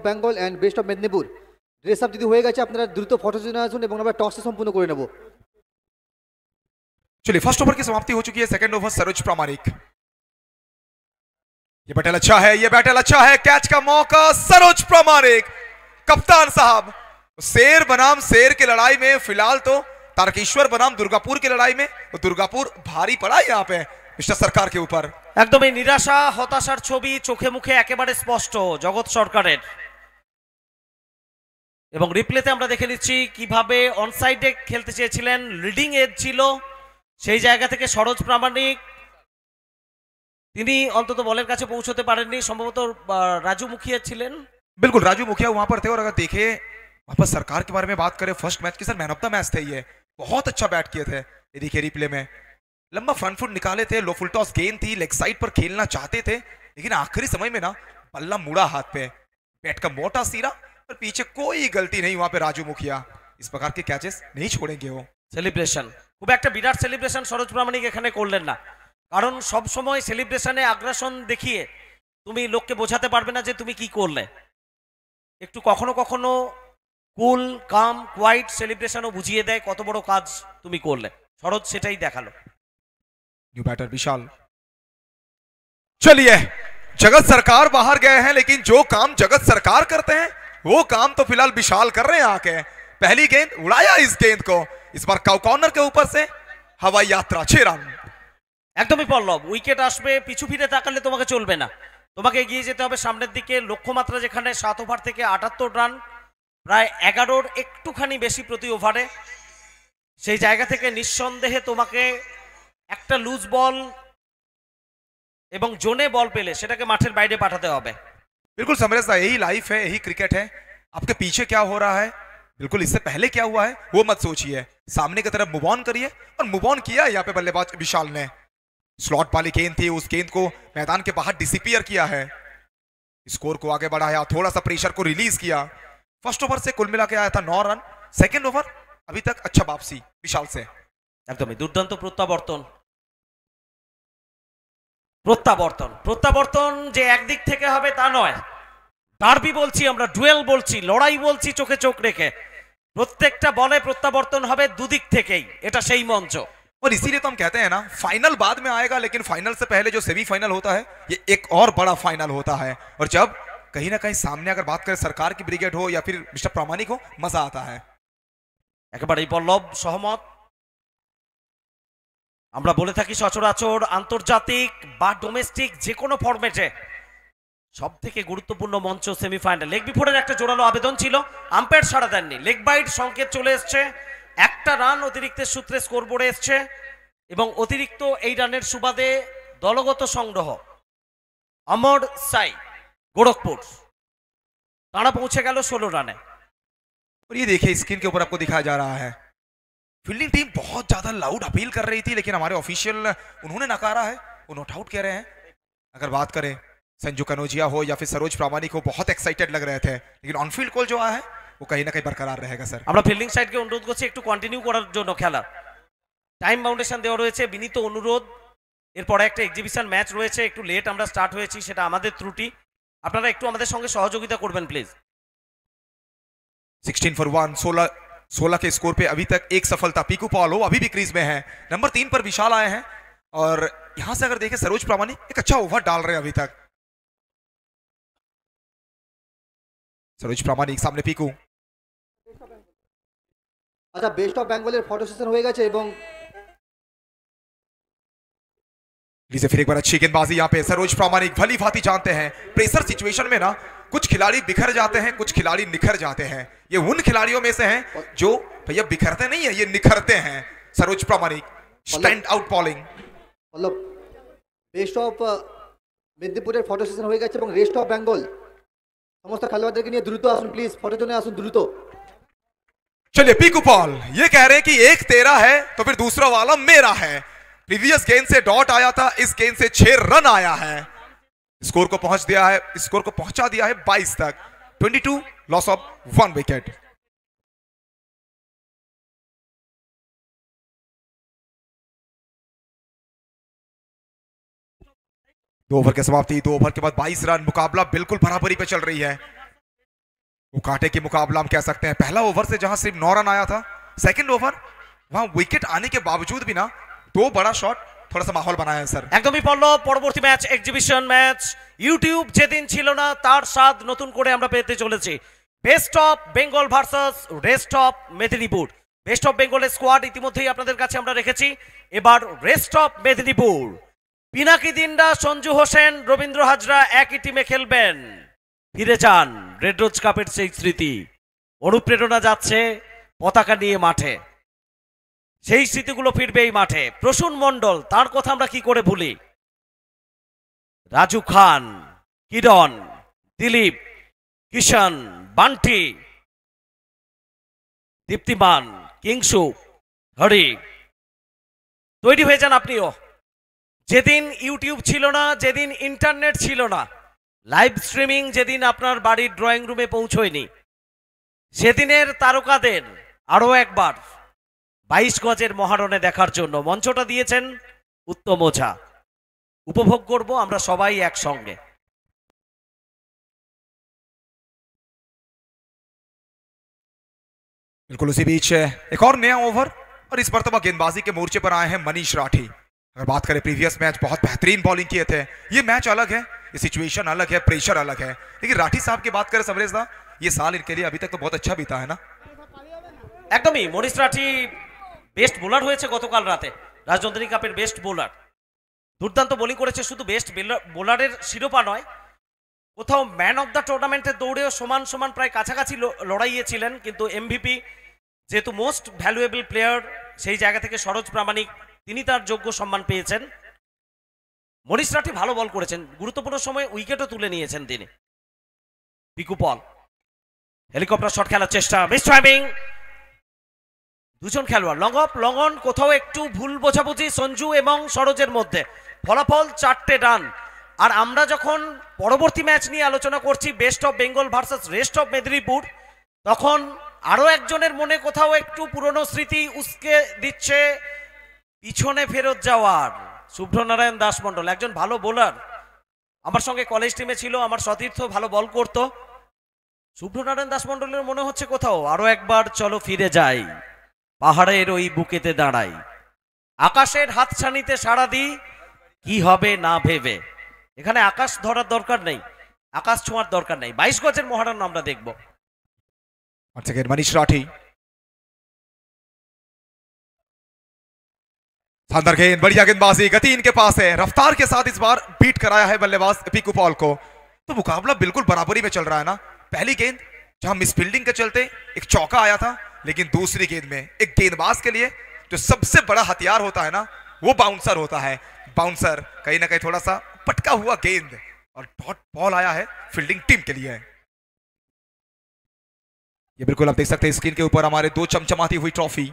Bengal and best of Medinipur dress up যদি হয়ে গেছে আপনারা দ্রুত ফটো জেনে আসুন এবং আমরা টসে সম্পূর্ণ করে নেব।
चलिए फर्स्ट ओवर की समाप्ति हो चुकी है, सेकंड ओवर सरोज प्रामाणिक। ये बैटल अच्छा है, ये बैटल अच्छा है, कैच का मौका सरोज प्रामाणिक, कप्तान साहब। शेर बनाम शेर की लड़ाई में फिलहाल तो तारकेश्वर बनाम दुर्गापुर की लड़ाई में तो दुर्गापुर भारी पड़ा यहाँ पे मिस्टर सरकार के ऊपर।
একদমই নিরাশা হতাশার ছবি চোখে মুখে একেবারে স্পষ্ট জগৎ সরকারের। এবং রিপ্লেতে আমরা দেখে নিচ্ছি কিভাবে অনসাইডে খেলতে চেয়েছিলেন, লিডিং এজ ছিল, সেই জায়গা থেকে সরোজ প্রামাণিক তিনি অন্তত বলের কাছে পৌঁছতে পারেননি, সম্ভবত রাজু মুখিয়া ছিলেন।
बिल्कुल राजू मुखिया वहां पर थे, और अगर देखे वहां पर सरकार के बारे में बात करें, फर्स्ट मैच के sir man of the match थे, ये बहुत अच्छा बैट किए थे। ये देखिए रिप्ले में लंबा फ्रंट फुट निकाले थे, लो फुल टॉस गेंद थी, लेग साइड पर खेलना चाहते थे, लेकिन आखिरी समय में ना बल्ला मुड़ा हाथ पे, बैट का मोटा सिरा, पर पीछे कोई गलती नहीं वहां पे राजू मुखिया। इस प्रकार के कैचेस नहीं छोड़ेंगे वो।
সেলিব্রেশন, খুব একটা বিরাট সেলিব্রেশন সরোজ প্রামাণিক এখানে করলেন না, কারণ সব সময় সেলিব্রেশনে আগ্রাসন দেখিয়ে তুমি লোককে বোঝাতে পারবে না যে তুমি কি করলে। একটু কখনো কখনো কুল কাম কোয়াইট সেলিব্রেশনও বুঝিয়ে দেয় কত বড় কাজ তুমি করলে। সরোজ সেটাই দেখালো।
न्यू बैटर विशाल। चलिए जगत सरकार बाहर गए हैं, लेकिन जो काम जगत सरकार करते हैं वो काम तो फिलहाल विशाल कर रहे हैं आके। पहली गेंद उड़ाया इस गेंद को, इस बार कॉर्नर के ऊपर से हवाई यात्रा 6 रन।
একদমই পল্লব, উইকেট আসবে, পিছু ফিরে তাকালে তোমাকে চলবে না, তোমাকে এগিয়ে যেতে হবে সামনের দিকে। লক্ষ্যমাত্রা যেখানে 7 ওভার থেকে 78 রান, প্রায় 11-র একটুখানি বেশি প্রতি ওভারে, সেই জায়গা থেকে নিঃসন্দেহে তোমাকে একটা লুজ বল এবং জোনে বল পেলে সেটাকে মাঠের বাইরে পাঠাতে হবে।
बिल्कुल समरेश दा, यही लाइफ है, यही क्रिकेट है। आपके पीछे क्या हो रहा है, बिल्कुल इससे पहले क्या हुआ है वो मत सोचिए, सामने की तरफ मूव ऑन करिए, और मूव ऑन किया यहाँ पे बल्लेबाज विशाल ने। स्लॉट वाली गेंद थी, उस गेंद को मैदान के बाहर डिसिपियर किया है, स्कोर को आगे बढ़ाया, थोड़ा सा प्रेशर को रिलीज किया। फर्स्ट ओवर से कुल मिला के आया था 9 रन, सेकेंड ओवर अभी तक अच्छा वापसी विशाल से।
একদমই দুর্দান্ত প্রত্যাবর্তন। প্রত্যাবর্তন প্রত্যাবর্তন যে একদিক থেকে হবে তা নয়, ডার্বি বলছি আমরা, ডুয়েল বলছি, লড়াই বলছি, চোখে চোখ রেখে প্রত্যেকটা বলে প্রত্যাবর্তন হবে দুদিক থেকেই, এটা সেই মঞ্চ।
और इसीलिए तो हम कहते हैं ना, फाइनल बाद में आएगा, लेकिन फाइनल से पहले जो सेमीफाइनल होता है ये एक और बड़ा फाइनल होता है। और जब कहीं ना कहीं सामने अगर बात करें सरकार की ब्रिगेड हो या फिर मिस्टर प्रामाणिक हो, मजा आता है।
একেবারেই পল্লব সহমত। আমরা বলে থাকি সচরাচর আন্তর্জাতিক বা ডোমেস্টিক যে কোনো ফরম্যাটে সব থেকে গুরুত্বপূর্ণ মঞ্চ সেমিফাইনাল। লেগ বিফোরের একটা জোরালো আবেদন ছিল, আম্পায়ার সাড়া দেননি, লেগ বাইট সংকেত চলে এসছে, একটা রান অতিরিক্তের সূত্রে স্কোরবোর্ডে এসছে, এবং অতিরিক্ত এই রানের সুবাদে দলগত সংগ্রহ অমর সাই গোরখপুর, তারা পৌঁছে গেল 16 রানে।
और ये देखिए स्क्रीन के ऊपर आपको दिखाया जा रहा है, फील्डिंग टीम बहुत ज्यादा लाउड अपील कर रही थी, लेकिन हमारे ऑफिशियल उन्होंने नकारा है, वो नॉट आउट कह रहे हैं। अगर बात करें संजू कनौजिया हो या फिर सरोज प्रामाणिक हो, बहुत एक्साइटेड लग रहे थे, लेकिन ऑनफील्ड कॉल जो आया है वो कहीं ना कहीं बरकरार रहेगा सर।
আমরা ফিল্ডিং সাইডকে অনুরোধ করছি একটু কন্টিনিউ করার জন্য খেলা। টাইম বাউন্ডেশন দেওয়া রয়েছে, বিনীত অনুরোধ। এরপরে একটা এক্সিবিশন ম্যাচ রয়েছে, একটু লেট আমরা স্টার্ট হয়েছি, সেটা আমাদের ত্রুটি, আপনারা একটু আমাদের সঙ্গে সহযোগিতা করবেন প্লিজ।
16 for 1, 16 के स्कोर पे अभी तक एक सफलता। पीकू पॉल हो अभी भी क्रीज में है, नंबर 3 पर विशाल आए हैं, और यहां से अगर देखें सरोज प्रामाणिक एक अच्छा ओवर डाल रहे हैं अभी तक। सरोज प्रामाणिक सामने पीकू।
আচ্ছা, বেস্ট অফ বেঙ্গলের ফটো সেশন হয়ে গেছে এবং
लीजिए फिर एक बार अच्छी गेंदबाजी यहाँ पे सरोज प्रामाणिक, भली भांति जानते हैं प्रेशर सिचुएशन में ना कुछ खिलाड़ी बिखर जाते हैं, कुछ खिलाड़ी निखर जाते हैं। ये उन खिलाड़ियों में से हैं जो भैया बिखरते नहीं है, ये निखरते हैं। सरोज प्रामाणिक स्टैंड आउट बॉलिंग।
मतलब বেস্ট অফ মেদিনীপুরের ফটো সেশন হয়ে গেছে এবং রেস্ট অফ বেঙ্গল সমস্ত খেলোয়াড়দেরকে নিয়ে দ্রুত আসুন, প্লিজ ফটোর জন্য আসুন দ্রুত।
चलिए पीकू पॉल ये कह रहे हैं कि एक तेरा है तो फिर दूसरा वाला मेरा है। प्रीवियस गेंद से डॉट आया था, इस गेंद से 6 रन आया है। स्कोर को पहुंचा दिया है 22 तक। 22 लॉस ऑफ 1 विकेट। दो ओवर की समाप्ति, 2 ओवर के बाद 22 रन। मुकाबला बिल्कुल बराबरी पे चल रही है। वो कांटे की मुकाबला हम कह सकते हैं। पहला ओवर से जहां सिर्फ 9 रन आया था, सेकंड ओवर वहां विकेट आने के बावजूद भी ना 2 बड़ा शॉट थोड़ा सा माहौल बनाया है सर।
একদমই পড়লো পরবর্তী ম্যাচ এক্সিবিশন ম্যাচ। ইউটিউব যেদিন ছিল না তার স্বাদ নতুন করে আমরা পেতে চলেছি। Best of Bengal versus rest of Medinipur. Best of বেঙ্গলের স্কোয়াড ইতিমধ্যেই আপনাদের কাছে আমরা রেখেছি। এবার রেস্ট অফ মেদিনীপুর। পিনাকি দিন্ডা, সঞ্জু হোসেন, রবীন্দ্র হাজরা একই টিমে খেলবেন। ফিরে যান রেড রোজ কাপের সেই স্মৃতি। অনুপ্রেরণা যাচ্ছে পতাকা নিয়ে মাঠে, সেই স্মৃতিগুলো ফিরবে এই মাঠে। প্রসূন মণ্ডল, তার কথা আমরা কি করে ভুলি। রাজু খান, কিরণ, দিলীপ, কিষান, বান্টি, দীপ্তিমান, কিংসু, হরি, তৈরি হয়ে যান আপনিও। যেদিন ইউটিউব ছিল না, যেদিন ইন্টারনেট ছিল না, লাইভ স্ট্রিমিং যেদিন আপনার বাড়ির ড্রয়িং রুমে পৌঁছয়নি, সেদিনের তারকাদের আরো একবার 22 গজের মহারণে দেখার জন্য মঞ্চটা দিয়েছেন উত্তম ওঝা। উপভোগ করব আমরা সবাই একসঙ্গে।
बिल्कुल उसी बीच एक और नया ओवर और इस मर्तबा गेंदबाजी के मोर्चे पर आए हैं मनीष राठी। अगर बात करें प्रीवियस मैच बहुत बेहतरीन बॉलिंग किए थे। ये मैच अलग है, ये सिचुएशन अलग है, प्रेशर अलग है। लेकिन राठी साहब की बात करें समरेश दा, ये साल इनके लिए अभी तक तो बहुत अच्छा बीता है ना।
একদমই মনীষ রাঠি বেস্ট বোলার হয়েছে গতকাল রাতে, রাজনন্দিনী কাপের বেস্ট বোলার। দুর্দান্ত বোলিং করেছে, শুধু বেস্ট বোলারের শিরোপা নয়, কোথাও ম্যান অফ দ্য টুর্নামেন্টের দৌড়েও সমান সমান প্রায় কাছাকাছি লড়াইয়ে ছিলেন। কিন্তু এমভিপি যেহেতু মোস্ট ভ্যালুয়েবল প্লেয়ার, সেই জায়গা থেকে সরোজ প্রামাণিক তিনি তার যোগ্য সম্মান পেয়েছেন। মনীষ রাঠি ভালো বল করেছেন, গুরুত্বপূর্ণ সময়ে উইকেটও তুলে নিয়েছেন তিনি। পিকু পল হেলিকপ্টার শট খেলার চেষ্টা, মিস টাইমিং। দুজন খেলোয়াড় লং অফ লং অন, কোথাও একটু ভুল বোঝাবুঝি সঞ্জু এবং সরোজের মধ্যে। ফলাফল 4টে রান। আর আমরা যখন পরবর্তী ম্যাচ নিয়ে আলোচনা করছি best of Bengal versus rest of Medinipur, তখন আরো একজনের মনে কোথাও একটু পুরনো স্মৃতি উস্কে দিচ্ছে পিছনে ফেরত যাওয়ার। শুভ্রনারায়ণ দাস মণ্ডল একজন ভালো বোলার, আমার সঙ্গে কলেজ টিমে ছিল, আমার সতীর্থ, ভালো বল করতো। শুভ্রনারায়ণ দাস মণ্ডলের মনে হচ্ছে কোথাও আরো একবার চলো ফিরে যাই, পাহাড়ের ওই বুকেতে দাঁড়াই, আকাশের হাতছানিতে সাড়া দিই, কি হবে না ভেবে। এখানে আকাশ ধরার দরকার নেই, আকাশ ছোঁয়ার দরকার নেই। 22 গজের মহারণ আমরা দেখব।
Once again, Manish Rathi. शानदार गेंद, बढ़िया गेंदबाजी, गति इनके पास है। रफ्तार के साथ इस बार बीट कराया है बल्लेबाज पीकू पॉल को। तो मुकाबला बिल्कुल बराबरी में चल रहा है ना। पहली गेंद जहां मिस फील्डिंग के चलते एक चौका आया था, लेकिन दूसरी गेंद में एक गेंदबाज के लिए जो सबसे बड़ा हथियार होता है ना, वो बाउंसर होता है। बाउंसर कहीं ना कहीं थोड़ा सा पटका हुआ गेंद और डॉट बॉल आया है फील्डिंग टीम के लिए। ये बिल्कुल आप देख सकते हैं स्क्रीन के ऊपर हमारे 2 चमचमाती हुई ट्रॉफी।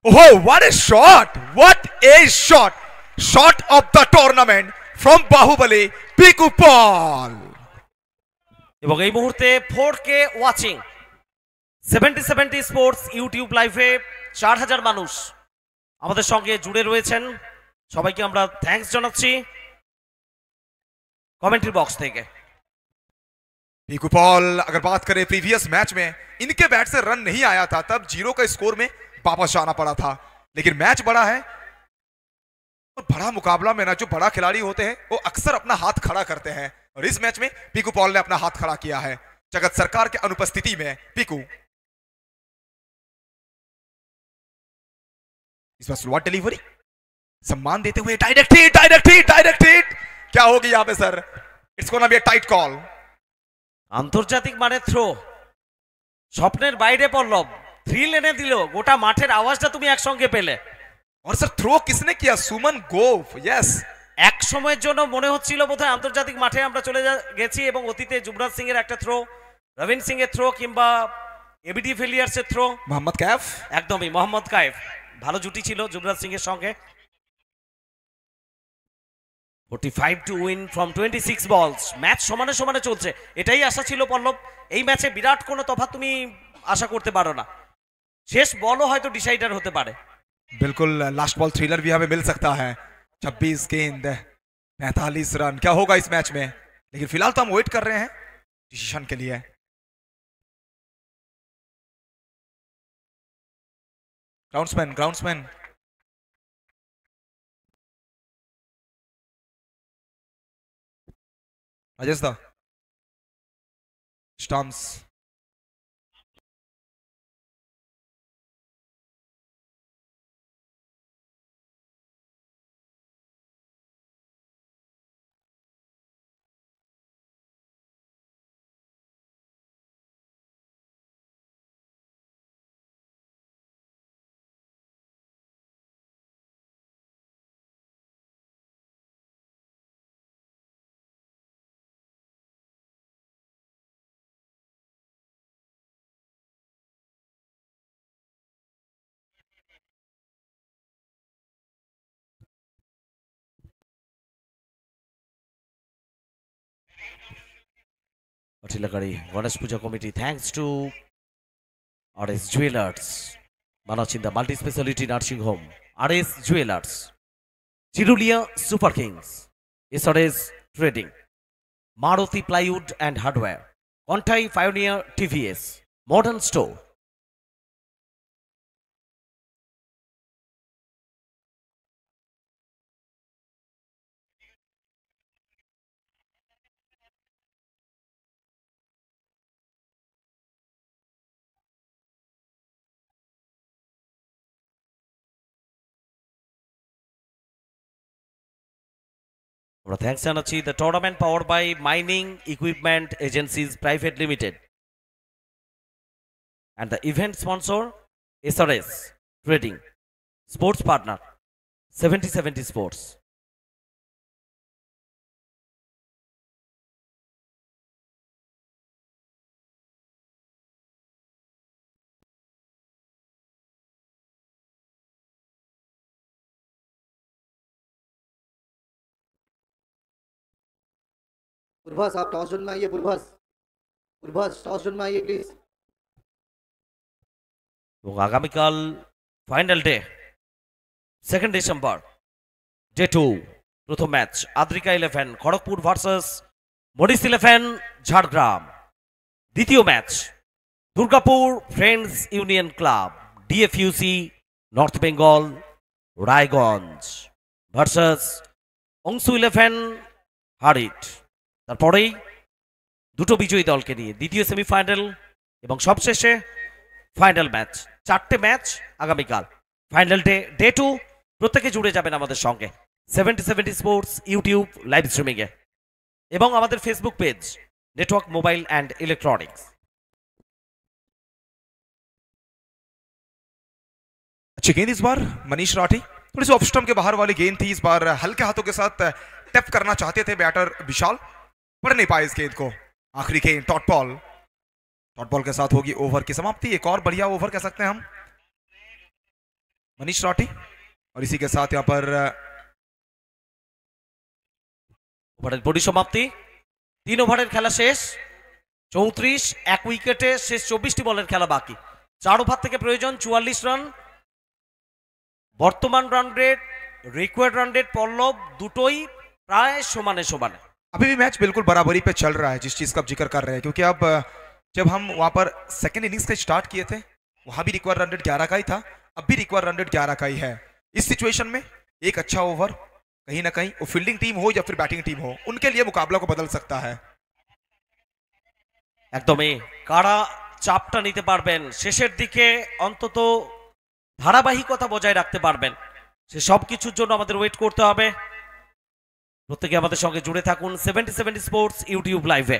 ओहो, what a shot, what a shot, shot of the tournament from Bahubali Piku Paul.
এবং এই মুহূর্তে 4K ওয়াচিং 70 স্পোর্টস ইউটিউব লাইভে 4000 মানুষ আমাদের সঙ্গে জুড়ে রয়েছেন। সবাইকে আমরা থ্যাঙ্কস জানাচ্ছি কমেন্ট্রি বক্স থেকে।
पीकू पॉल अगर बात करें प्रीवियस मैच में इनके बैट से रन नहीं आया था, तब 0 का स्कोर में वापस जाना पड़ा था। लेकिन मैच बड़ा है और बड़ा मुकाबला में ना जो बड़ा खिलाड़ी होते हैं वो अक्सर अपना हाथ खड़ा करते हैं, और इस मैच में पीकू पॉल ने अपना हाथ खड़ा किया है जगत सरकार के अनुपस्थिति में। पीकू इस बार शुरुआत डिलीवरी सम्मान देते हुए direct hit, direct hit, direct hit, क्या होगी यहाँ पे sir? It's gonna be a tight call.
আন্তর্জাতিক মানে থ্রো, স্বপ্নের বাইরে পল্লব, থ্রিল এনে দিল, গোটা মাঠের আওয়াজটা তুমি একসঙ্গে পেলে।
और सर थ्रो किसने किया? सुमन गोफ। यस,
এক সময়ের জন্য মনে হচ্ছিল বোধহয় আন্তর্জাতিক মাঠে আমরা চলে গেছি এবং অতীতে যুবরাজ সিং এর একটা থ্রো, রবিন সিং এর থ্রো কিংবা এবিডি ফেলিয়ার্স এর থ্রো,
मोहम्मद कैफ।
একদমই মোহাম্মদ কায়েফ, ভালো জুটি ছিল যুবরাজ সিং এর সঙ্গে। 45 টু উইন ফ্রম 26 বলস। ম্যাচ সমানে সমানে চলছে, এটাই আশা ছিল পল্লব। এই ম্যাচে বিরাট কোনো তফাৎ তুমি আশা করতে পারো না, শেষ বলও হয়তো ডিসাইডার হতে পারে।
बिल्कुल लास्ट बॉल थ्रिलर भी हमें मिल सकता है। 26 गेंद 45 रन, क्या होगा इस मैच में? लेकिन फिलहाल तो हम वेट कर रहे हैं डिसीजन के लिए। Groundsman Rajesh da stumps.
অটিলাকারী Ganesh Puja committee, thanks to RS jewellers, মানাচিন্দা multi speciality nursing home, RS jewellers, Chirulia super kings, SRS trading, Maruti plywood and hardware, Contai pioneer TVS, modern store. আমরা থ্যাঙ্কস জানাচ্ছি the tournament power by mining equipment agencies private limited and the event sponsor SRS trading, sports partner 7070 sports.
पूर्वास आप toss zone में आइए। पूर्वास toss zone में आइए please.
এবং আগামীকাল ফাইনাল ডে 2 ডিসেম্বর, ডে 2, প্রথম match Adrika 11 Kharagpur versus Morris 11 Jhargram. দ্বিতীয় match Durgapur friends union club DFUC north Bengal Raiganj versus Anshu 11 হারিট। তারপরেই দুটো বিজয়ী দলকে নিয়ে দ্বিতীয় সেমিফাইনাল এবং সবশেষে ফাইনাল ম্যাচ। 4টে ম্যাচ আগামীকাল, ফাইনাল ডে 2। প্রত্যেকে জুড়ে যাবেন আমাদের সঙ্গে 7070 স্পোর্টস ইউটিউব লাইভ স্ট্রিমিংয়ে এবং আমাদের Facebook page network mobile and electronics.
अच्छी गेंद इस बार मनीष राठी, थोड़ी सी ऑफ स्टंप के बाहर वाली गेंद थी। इस बार हल्के हाथों के साथ टैप करना चाहते थे बैटर विशाल, पढ़ नहीं पाए इस गेंद को। आखिरी गेंद डॉट बॉल के साथ होगी ओवर की समाप्ति। एक और बढ़िया ओवर कह सकते हैं हम मनीष राठी, और इसी के साथ यहां पर
ওভারের পরিসমাপ্তি। 3 ওভারের খেলা শেষ, 34, 1 উইকেটে শেষ 24টি বলের খেলা বাকি। 4 ওভার থেকে প্রয়োজন 44 রান। বর্তমান run rate, required run rate Pallab দুটোই প্রায় সমানে সমানে।
अभी भी मैच बिल्कुल बराबरी पे चल रहा है, जिस चीज का आप जिक्र कर रहे हैं, क्योंकि अब जब हम वहां पर सेकंड इनिंग्स का स्टार्ट किए थे वहां भी रिक्वायर्ड रन रेट 11 का ही था, अब भी रिक्वायर्ड रन रेट 11 का ही है। इस सिचुएशन में एक अच्छा ओवर कहीं ना कहीं वो फील्डिंग टीम हो या फिर बैटिंग टीम हो, उनके लिए मुकाबला को बदल सकता है।
একদমই কারা চাপটা নিতে পারবেন, শেষের দিকে অন্তত ধারাবাহিকতা বজায় রাখতে পারবেন, সে সব কিছুর জন্য আমাদের ওয়েট করতে হবে। প্রত্যেকে আমাদের সঙ্গে জুড়ে থাকুন 77 স্পোর্টস ইউটিউব লাইভে।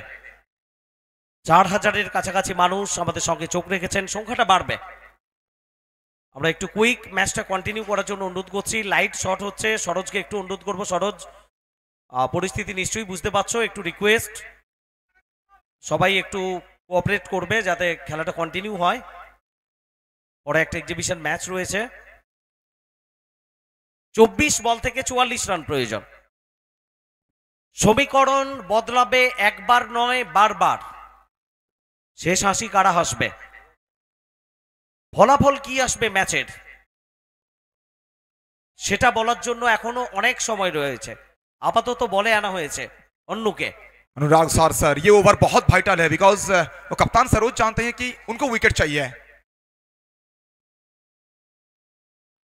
4000-এর কাছাকাছি মানুষ আমাদের সঙ্গে চোখ রেখেছেন, সংখ্যাটা বাড়বে। আমরা একটু কুইক ম্যাচটা কন্টিনিউ করার জন্য অনুরোধ করছি। লাইট শট হচ্ছে, সরোজকে একটু অনুরোধ করবো। সরোজ, পরিস্থিতি নিশ্চয়ই বুঝতে পারছো, একটু রিকোয়েস্ট সবাই একটু কোঅপারেট করবে যাতে খেলাটা কন্টিনিউ হয়। পরে একটা এক্সিবিশন ম্যাচ রয়েছে। 24 বল থেকে 44 রান প্রয়োজন। সমীকরণ বদলাবে একবার নয়, বারবার। শেষ হাসি কারা হাসবে? ফলাফল কি আসবে ম্যাচের সেটা বলার জন্য এখনো অনেক সময় রয়েছে। আপাতত বলে আনা হয়েছে অন্যকে।
अनुराग सर ये ओवर बहुत वाइटल है बिकॉज वो कप्तान सरोज जानते हैं कि उनको विकेट चाहिए।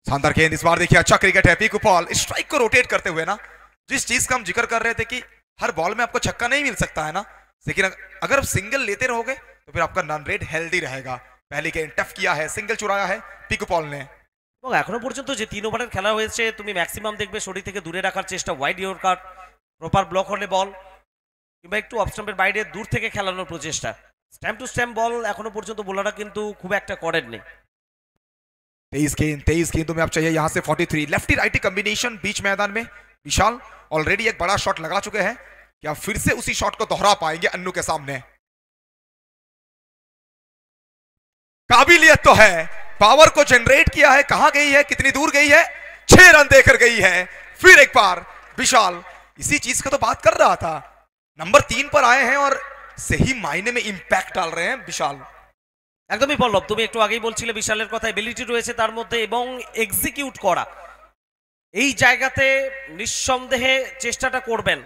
शानदार गेंद इस बार देखिए, अच्छा क्रिकेट है। पीकू पॉल स्ट्राइक को रोटेट करते हुए ना, जिस चीज का हम जिक्र कर रहे थे कि हर बॉल में आपको छक्का नहीं मिल सकता है ना, लेकिन अगर आप सिंगल लेते रहोगे तो फिर आपका रन रेट हेल्दी रहेगा। पहली गेंद टफ किया है, सिंगल चुराया है पीकू पॉल ने।
এবং এখনো পর্যন্ত যে 3 ওভারের খেলা হয়েছে তুমি ম্যাক্সিমাম দেখবে শরীর থেকে দূরে রাখার চেষ্টা, ওয়াইড ইয়র্কার, প্রপার ব্লক হলে বল, কিংবা একটু অফ স্টাম্পের বাইরে দূর থেকে খেলানোর প্রচেষ্টা। স্ট্যাম্প টু স্ট্যাম্প বল এখনো পর্যন্ত বোলাররা কিন্তু খুব একটা করেননি।
23 गेंदों में अब चाहिए यहां से 43। लेफ्टी राइटी कॉम्बिनेशन बीच मैदान में। विशाल ऑलरेडी एक बड़ा शॉट लगा चुके हैं, क्या फिर से उसी शॉट को दोहरा पाएंगे अन्नू के सामने? काबिलियत तो है, पावर को जनरेट किया है, कहां गई है, कितनी दूर गई है? 6 रन देकर गई है। फिर एक बार विशाल इसी चीज का तो बात कर रहा था, नंबर 3 पर आए हैं और सही मायने में इंपैक्ट डाल रहे हैं विशाल।
একদমই পল্লব, তুমি একটু আগেই বলছিলে বিশালের কথা, এবিলিটি রয়েছে তার মধ্যে এবং এক্সিকিউট করা। এই জায়গাতে নিঃসন্দেহে চেষ্টাটা করবেন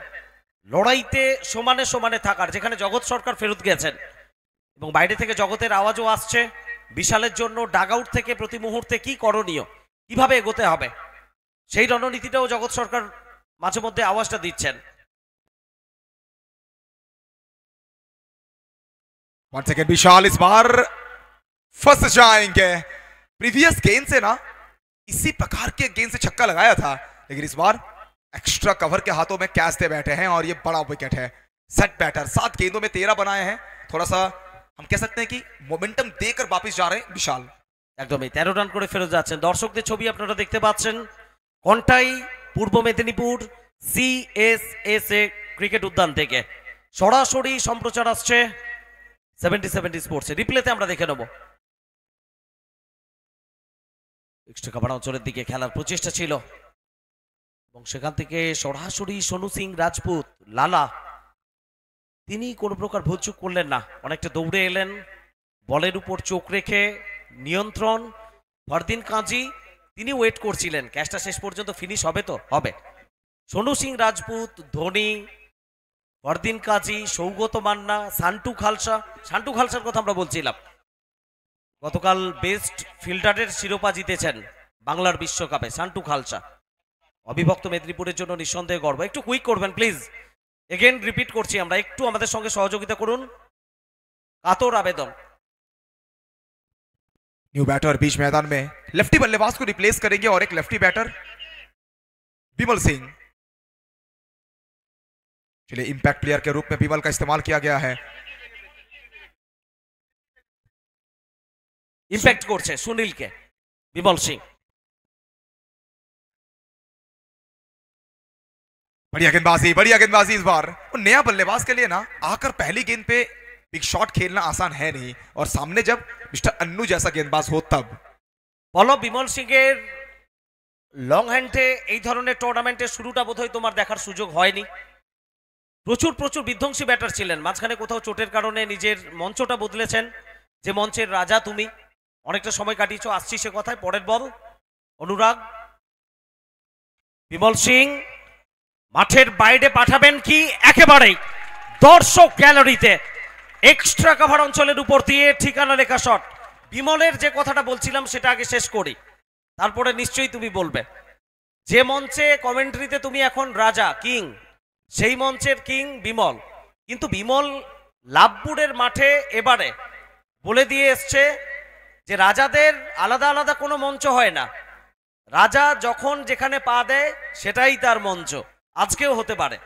লড়াইতে সমানে সমানে থাকার, যেখানে জগৎ সরকার ফেরত গেছেন এবং বাইরে থেকে জগতের আওয়াজও আসছে বিশালের জন্য ডাগ আউট থেকে প্রতি মুহূর্তে কি করণীয়, কিভাবে এগোতে হবে, সেই রণনীতিটাও জগৎ সরকার মাঝে মধ্যে আওয়াজটা দিচ্ছেন।
Once again विशाल इस बार फंस जाएंगे। प्रीवियस गेंद से ना इसी प्रकार के गेंद से छक्का लगाया था, लेकिन इस बार एक्स्ट्रा कवर के हाथों में कैच दे बैठे हैं और ये बड़ा विकेट है। सेट बैटर 7 गेंदों में 13 बनाए हैं। थोड़ा सा हम कह सकते हैं कि मोमेंटम देकर वापस जा रहे हैं विशाल।
একদমই 13 রান করে ফেরত যাচ্ছেন। দর্শকদের ছবি আপনারা দেখতে পাচ্ছেন কন্টাই পূর্ব মেদিনীপুর CSSA ক্রিকেট উদ্যান থেকে সরাসরি সম্প্রচার আসছে 77 স্পোর্টস। রিপ্লেতে আমরা দেখে নেব। এক্সট্রা কাভার অঞ্চলের দিকে খেলার প্রচেষ্টা ছিল এবং সেখান থেকে সরাসরি সোনু সিং রাজপুত লালা তিনি কোনো প্রকার ভুলচুক করলেন না, অনেকটা দৌড়ে এলেন, বলের উপর চোখ রেখে নিয়ন্ত্রণ। ফরদিন কাজী তিনি ওয়েট করছিলেন ক্যাচটা শেষ পর্যন্ত ফিনিশ হবে তো হবে। সোনু সিং রাজপুত, ধোনি, ফরদিন কাজী, সৌগত মান্না, সান্টু খালসার কথা আমরা বলছিলাম, গতকাল বেস্ট ফিল্ডারের শিরোপা জিতেছেন বাংলার বিশ্বকাপে সান্টু খালসা। অবিভক্ত মেদিনীপুরের জন্য নিঃসন্দেহে গর্ব। একটু কুইক করবেন প্লিজ, এগেন রিপিট করছি আমরা, একটু আমাদের সঙ্গে সহযোগিতা করুন, কাতর আবেদন।
न्यू बैटर बीच मैदान में लेफ्टी बल्लेबाज को रिप्लेस करेंगे और एक लेफ्टी बैटर विमल सिंह। चलिए इंपैक्ट प्लेयर के रूप में विमल का इस्तेमाल किया गया है।
ইম্প্যাক্ট করছে সুনীলকে বিমল সিং।
बढ़िया गेंदबाजी इस बार। और नया बल्लेबाज के लिए ना आकर पहली गेंद पे बिग शॉट खेलना आसान है नहीं, और सामने जब मिस्टर अन्नू जैसा गेंदबाज हो तब।
বলো বিমল সিং এর লং হ্যান্ডে এই ধরনের টুর্নামেন্টের শুরুটা বোধহয় তোমার দেখার সুযোগ হয়নি। প্রচুর বিধ্বংসী ব্যাটার ছিলেন, মাঝখানে কোথাও চোটের কারণে নিজের মঞ্চটা বদলেছেন, যে মঞ্চের রাজা তুমি অনেকটা সময় কাটিয়েছো। আসছি সে কথায়, পরের বল অনুরাগ। বিমল সিং মাঠের বাইরে পাঠাবেন কি একেবারেই দর্শক গ্যালারিতে এক্সট্রা কাভার অঞ্চলের উপর দিয়ে ঠিকানা লেখা শট। বিমলের যে কথাটা বলছিলাম সেটা আগে শেষ করি, তারপরে নিশ্চয়ই তুমি বলবে। যে মঞ্চে কমেন্ট্রিতে তুমি এখন রাজা কিং, সেই মঞ্চের কিং বিমল। কিন্তু বিমল লাভপুরের মাঠে এবারে বলে দিয়ে এসছে যে রাজাদের আলাদা আলাদা কোনো মঞ্চ হয় না, রাজা যখন যেখানে পা দেয় সেটাই তার মঞ্চ। আজকেও হতে পারে।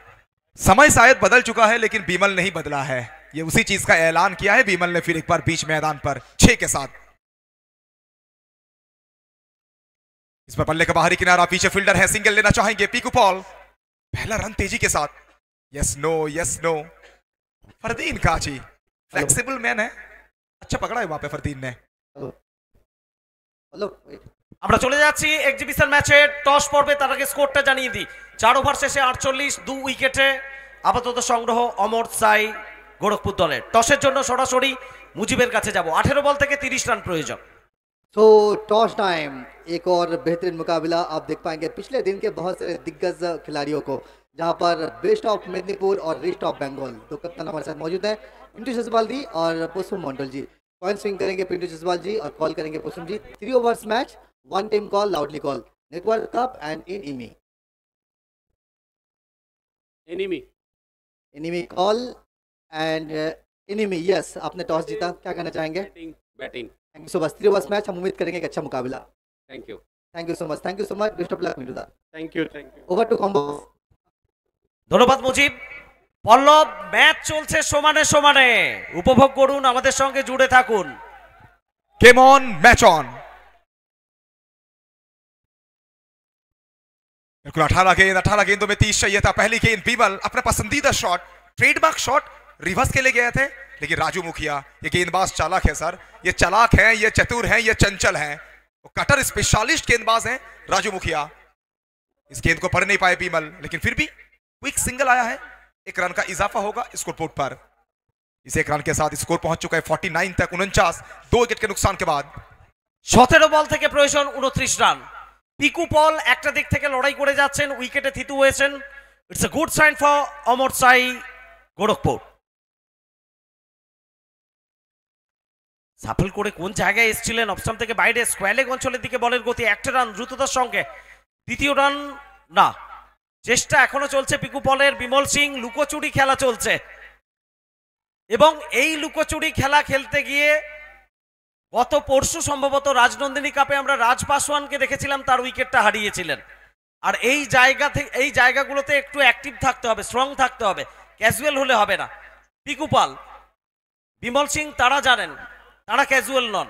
समय शायद बदल चुका है लेकिन बीमल नहीं बदला है। ये उसी चीज का ऐलान किया है बीमल ने फिर एक बार बीच मैदान पर 6 के साथ। इस पर बल्ले का बाहरी किनारा, पीछे फील्डर है, सिंगल लेना चाहेंगे पीकू पॉल। पहला रन तेजी के साथ। यस नो फरदीन काची फ्लेक्सिबल मैन है, अच्छा पकड़ा है वहां पे फरदीन ने।
আমরা চলে যাচ্ছি এক্সিবিশন ম্যাচের টস পর্বে। তার আগে স্কোরটা জানিয়ে দিই। 4 ওভার শেষে 48, 2 উইকেটে আপাতত সংগ্রহ অমর সাই গোরখপুর দলের। টসের জন্য সরাসরি মুজিবের কাছে যাব। 18 বল থেকে 30 রান প্রয়োজন।
तो टॉस टाइम, एक और बेहतरीन मुकाबला आप देख पाएंगे पिछले दिन के बहुत सारे दिग्गज खिलाड़ियों को, जहां पर बेस्ट ऑफ मेदिनीपुर और ईस्ट ऑफ बंगाल दो कप्तान हमारे साथ मौजूद है, पिंटू जसवाल जी और पुष्पम मंडल जी। कॉइन स्विंग करेंगे पिंटू जसवाल जी और कॉल करेंगे Pushpam ji. 3 overs match, 1 team call, loudly call, network cup and enemy call and enemy. Yes, आपने टॉस जीता, क्या कहना चाहेंगे?
Batting.
Thank you so much. 3 overs match, हम उम्मीद करेंगे एक अच्छा मुकाबला।
Thank you
so much, best of luck मिलूदा।
Thank you
over to combo.
ধন্যবাদ মুজিব। পল্লব, ম্যাচ চলছে সমানে সমানে, উপভোগ করুন, আমাদের সঙ্গে জুড়ে থাকুন।
Game on, match on. बिल्कुल 18 गेंदों में 30 चाहिए था। पहली गेंद बीमल अपना पसंदीदा शॉट, ट्रेडमार्क शॉट रिवर्स के लिए गए थे, लेकिन राजू मुखिया ये गेंदबाज चालाक है सर, ये चालाक हैं, ये चतुर हैं, ये चंचल हैं, कटर स्पेशलिस्ट गेंदबाज हैं राजू मुखिया। इस गेंद को पढ़ नहीं पाए बीमल, लेकिन फिर भी क्विक सिंगल आया है। 1 रन का इजाफा होगा स्कोर बोर्ड पर। इस 1 रन के साथ स्कोर पहुंच चुका है 49 तक, 49, 2 विकेट के नुकसान के बाद।
17 বল থেকে প্রয়োজন 29 রান। পিকু পল একটা দিক থেকে লড়াই করে যাচ্ছেন, উইকেটে থিতু হয়েছেন। It's a good sign for Amar Sai Gorakhpur. Shuffle করে কোন জায়গায় এসেছিলেন, অফস্টাম্প থেকে বাইরে স্কোয়ার অঞ্চলের দিকে বলের গতি, 1 রান দ্রুততার সঙ্গে। দ্বিতীয় রান না, চেষ্টা এখনো চলছে পিকু পলের। বিমল সিং, লুকোচুরি খেলা চলছে এবং এই লুকোচুরি খেলা খেলতে গিয়ে গত পরশু সম্ভবত রাজনন্দিনী কাপে আমরা রাজ পাসওয়ানকে দেখেছিলাম, তার উইকেটটা হারিয়েছিলেন। আর এই জায়গাগুলোতে একটু অ্যাক্টিভ থাকতে হবে, স্ট্রং থাকতে হবে, ক্যাজুয়াল হলে হবে না। পিকু পাল, বিমল সিং তারা জানেন তারা ক্যাজুয়াল নন।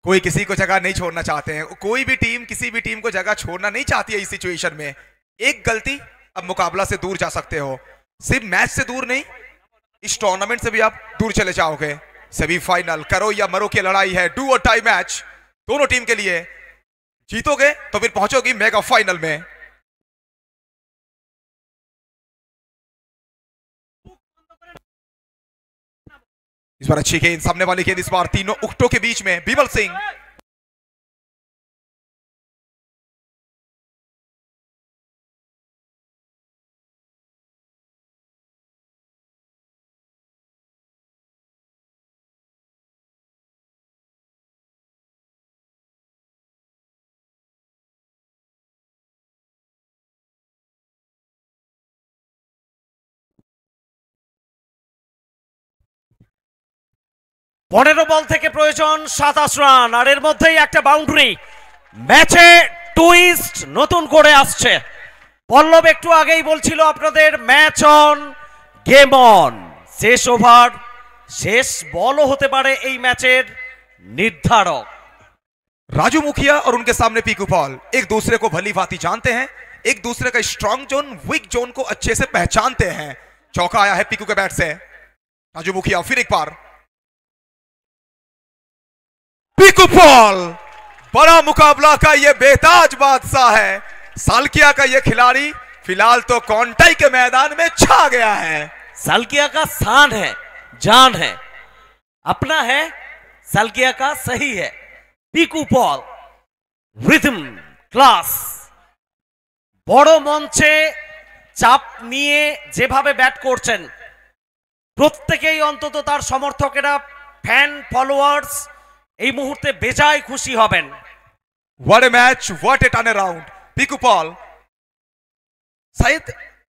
कोई किसी को जगह नहीं छोड़ना चाहते हैं, कोई भी टीम किसी भी टीम को जगह छोड़ना नहीं चाहती है इस सिचुएशन में। एक गलती अब मुकाबला से दूर जा सकते हो, सिर्फ मैच से दूर नहीं, इस टूर्नामेंट से भी आप दूर चले जाओगे। सेमीफाइनल करो या मरो की लड़ाई है, डू और टाई मैच दोनों टीम के लिए। जीतोगे तो फिर पहुंचोगी मेगा फाइनल में। इस बार अच्छी गेंद, सामने वाली गेंद इस बार तीनों उक्टों के बीच में, बीमल सिंह।
পনেরো বল থেকে প্রয়োজন 27 রান, আর এর মধ্যেই একটা বাউন্ডারি। ম্যাচে টুইস্ট নতুন করে আসছে। পল্লব একটু আগেই বলছিল আপনাদের ম্যাচ অন, গেম অন। শেষ ওভার, শেষ বলও হতে পারে এই ম্যাচের নির্ধারক।
राजू मुखिया और उनके सामने पीकू पॉल एक दूसरे को भली भांति जानते हैं, एक दूसरे का स्ट्रॉन्ग जोन, वीक जोन को अच्छे से पहचानते हैं। चौका आया है पीकू के बैट से। राजू मुखिया फिर एक बार, पीकू पॉल। बड़ा मुकाबला का ये बेताज बादशाह है, सालकिया का ये खिलाड़ी फिलहाल तो कॉन्टाई के मैदान में छा गया है।
सालकिया का शान है, जान है, अपना है, सालकिया का सही है। পিকু পল রিদম ক্লাস, বড় মঞ্চে চাপ নিয়ে যেভাবে ব্যাট করছেন, প্রত্যেকেই অন্তত তার সমর্থকেরা, ফ্যান ফলোয়ার্স এই মুহূর্তে বেজায় খুশি হবেন।
What A match, what A turn around. Piku Paul शायद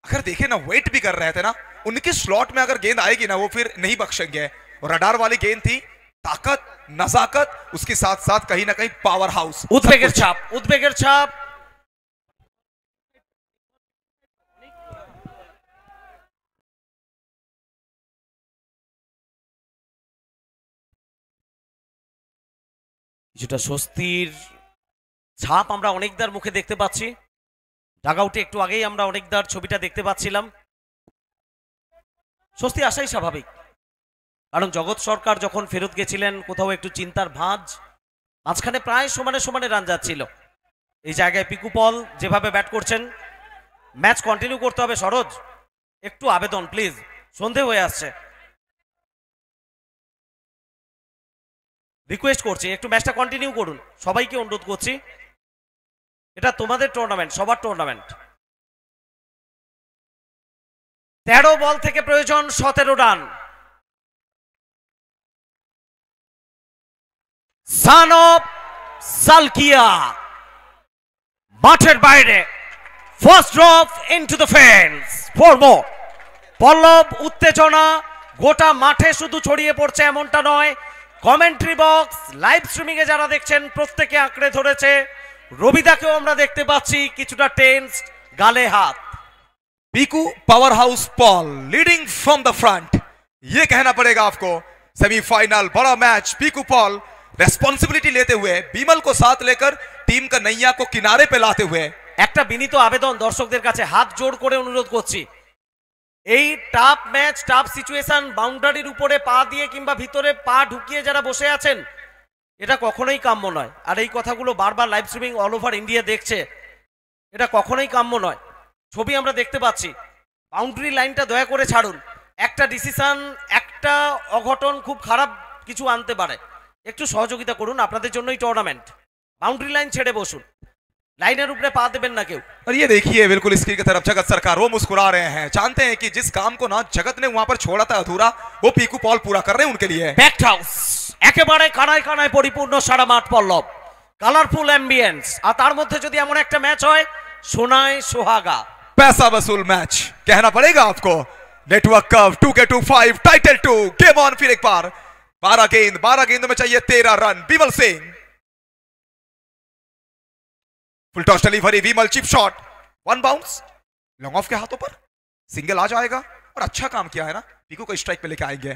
अगर देखे ना, वेट भी कर रहे थे ना, उनके स्लॉट में अगर गेंद आएगी ना वो फिर नहीं बख्शेंगे। और रडार वाली गेंद थी, ताकत, नजाकत, उसके साथ साथ कहीं ना कहीं पावर हाउस।
উদ্বেগের ছাপ, উদ্বেগের ছাপ। কিছুটা স্বস্তির ছাপ আমরা অনেকদার মুখে দেখতে পাচ্ছি। ডাগআউটে একটু আগেই আমরা অনেকদার ছবিটা দেখতে পাচ্ছিলাম। স্বস্তি আসাই স্বাভাবিক, কারণ জগৎ সরকার যখন ফেরত গেছিলেন কোথাও একটু চিন্তার ভাঁজ, মাঝখানে প্রায় সমানে সমানে রান যাচ্ছিল। এই জায়গায় পিকু পল যেভাবে ব্যাট করছেন, ম্যাচ কন্টিনিউ করতে হবে। সরোজ, একটু আবেদন প্লিজ, সন্ধে হয়ে আসছে, রিকোয়েস্ট করছি একটু ম্যাচটা কন্টিনিউ করুন, সবাইকে অনুরোধ করছি। এটা তোমাদের টুর্নামেন্ট, সবার টুর্নামেন্ট। 13 বল থেকে প্রয়োজন 17 রান। সান অফ সালকিয়া মাঠের বাইরে, first drop into the fence, 4 মোর। পল্লব, উত্তেজনা গোটা মাঠে শুধু ছড়িয়ে পড়ছে এমনটা নয়, কমেন্ট্রি বক্স, লাইভ স্ট্রিমিং এ যারা দেখছেন প্রত্যেকে আঁকড়ে ধরেছে। রবিদাকেও আমরা দেখতে পাচ্ছি কিছুটা টেন্স, গালে হাত।
Piku power house Paul leading from the front, ये कहना पड़ेगा आपको। सेमीफाइनल बड़ा मैच, पीकू पॉल रेस्पॉन्सिबिलिटी लेते हुए, बीमल को साथ लेकर टीम का नैया को किनारे पे लाते हुए।
একটা বিনীত আবেদন দর্শকদের কাছে, হাত জোড় করে অনুরোধ করছি, এই টাফ ম্যাচ, টাফ সিচুয়েশন, বাউন্ডারির উপরে পা দিয়ে কিংবা ভিতরে পা ঢুকিয়ে যারা বসে আছেন, এটা কখনোই কাম্য নয়। আর এই কথাগুলো বারবার live streaming all over India দেখছে, এটা কখনোই কাম্য নয়। ছবি আমরা দেখতে পাচ্ছি, বাউন্ডারি লাইনটা দয়া করে ছাড়ুন। একটা ডিসিশন, একটা অঘটন খুব খারাপ কিছু আনতে পারে, একটু সহযোগিতা করুন, আপনাদের জন্যই টুর্নামেন্ট। বাউন্ডারি লাইন ছেড়ে বসুন, লাইনের উপরে পা দেবেন না কেউ।
और ये देखिए बिल्कुल स्क्रीन की तरफ जगत सरकार, वो मुस्कुरा रहे हैं, जानते हैं कि जिस काम को ना जगत ने वहां पर छोड़ा था अधूरा, वो पीकू पॉल पूरा कर रहे हैं उनके लिए।
ব্যাকড হাউস একেবারে কানায় কানায় পরিপূর্ণ সারা মাঠ পল্লব, কালারফুল অ্যাম্বিয়েন্স, আর তার মধ্যে যদি এমন একটা ম্যাচ হয়, সোনায় সোহাগা।
पैसा वसूल मैच कहना पड़ेगा आपको। नेटवर्क कव 2K25 टाइटल 2 गेम ऑन फिर एक बार। 12 गेंदों में चाहिए 13 run. Vimal Singh full toss delivery, Vimal chip shot, 1 bounce long off के हाथों पर, सिंगल आ जाएगा। और अच्छा काम किया है ना, पीकू को स्ट्राइक पे लेके आएंगे।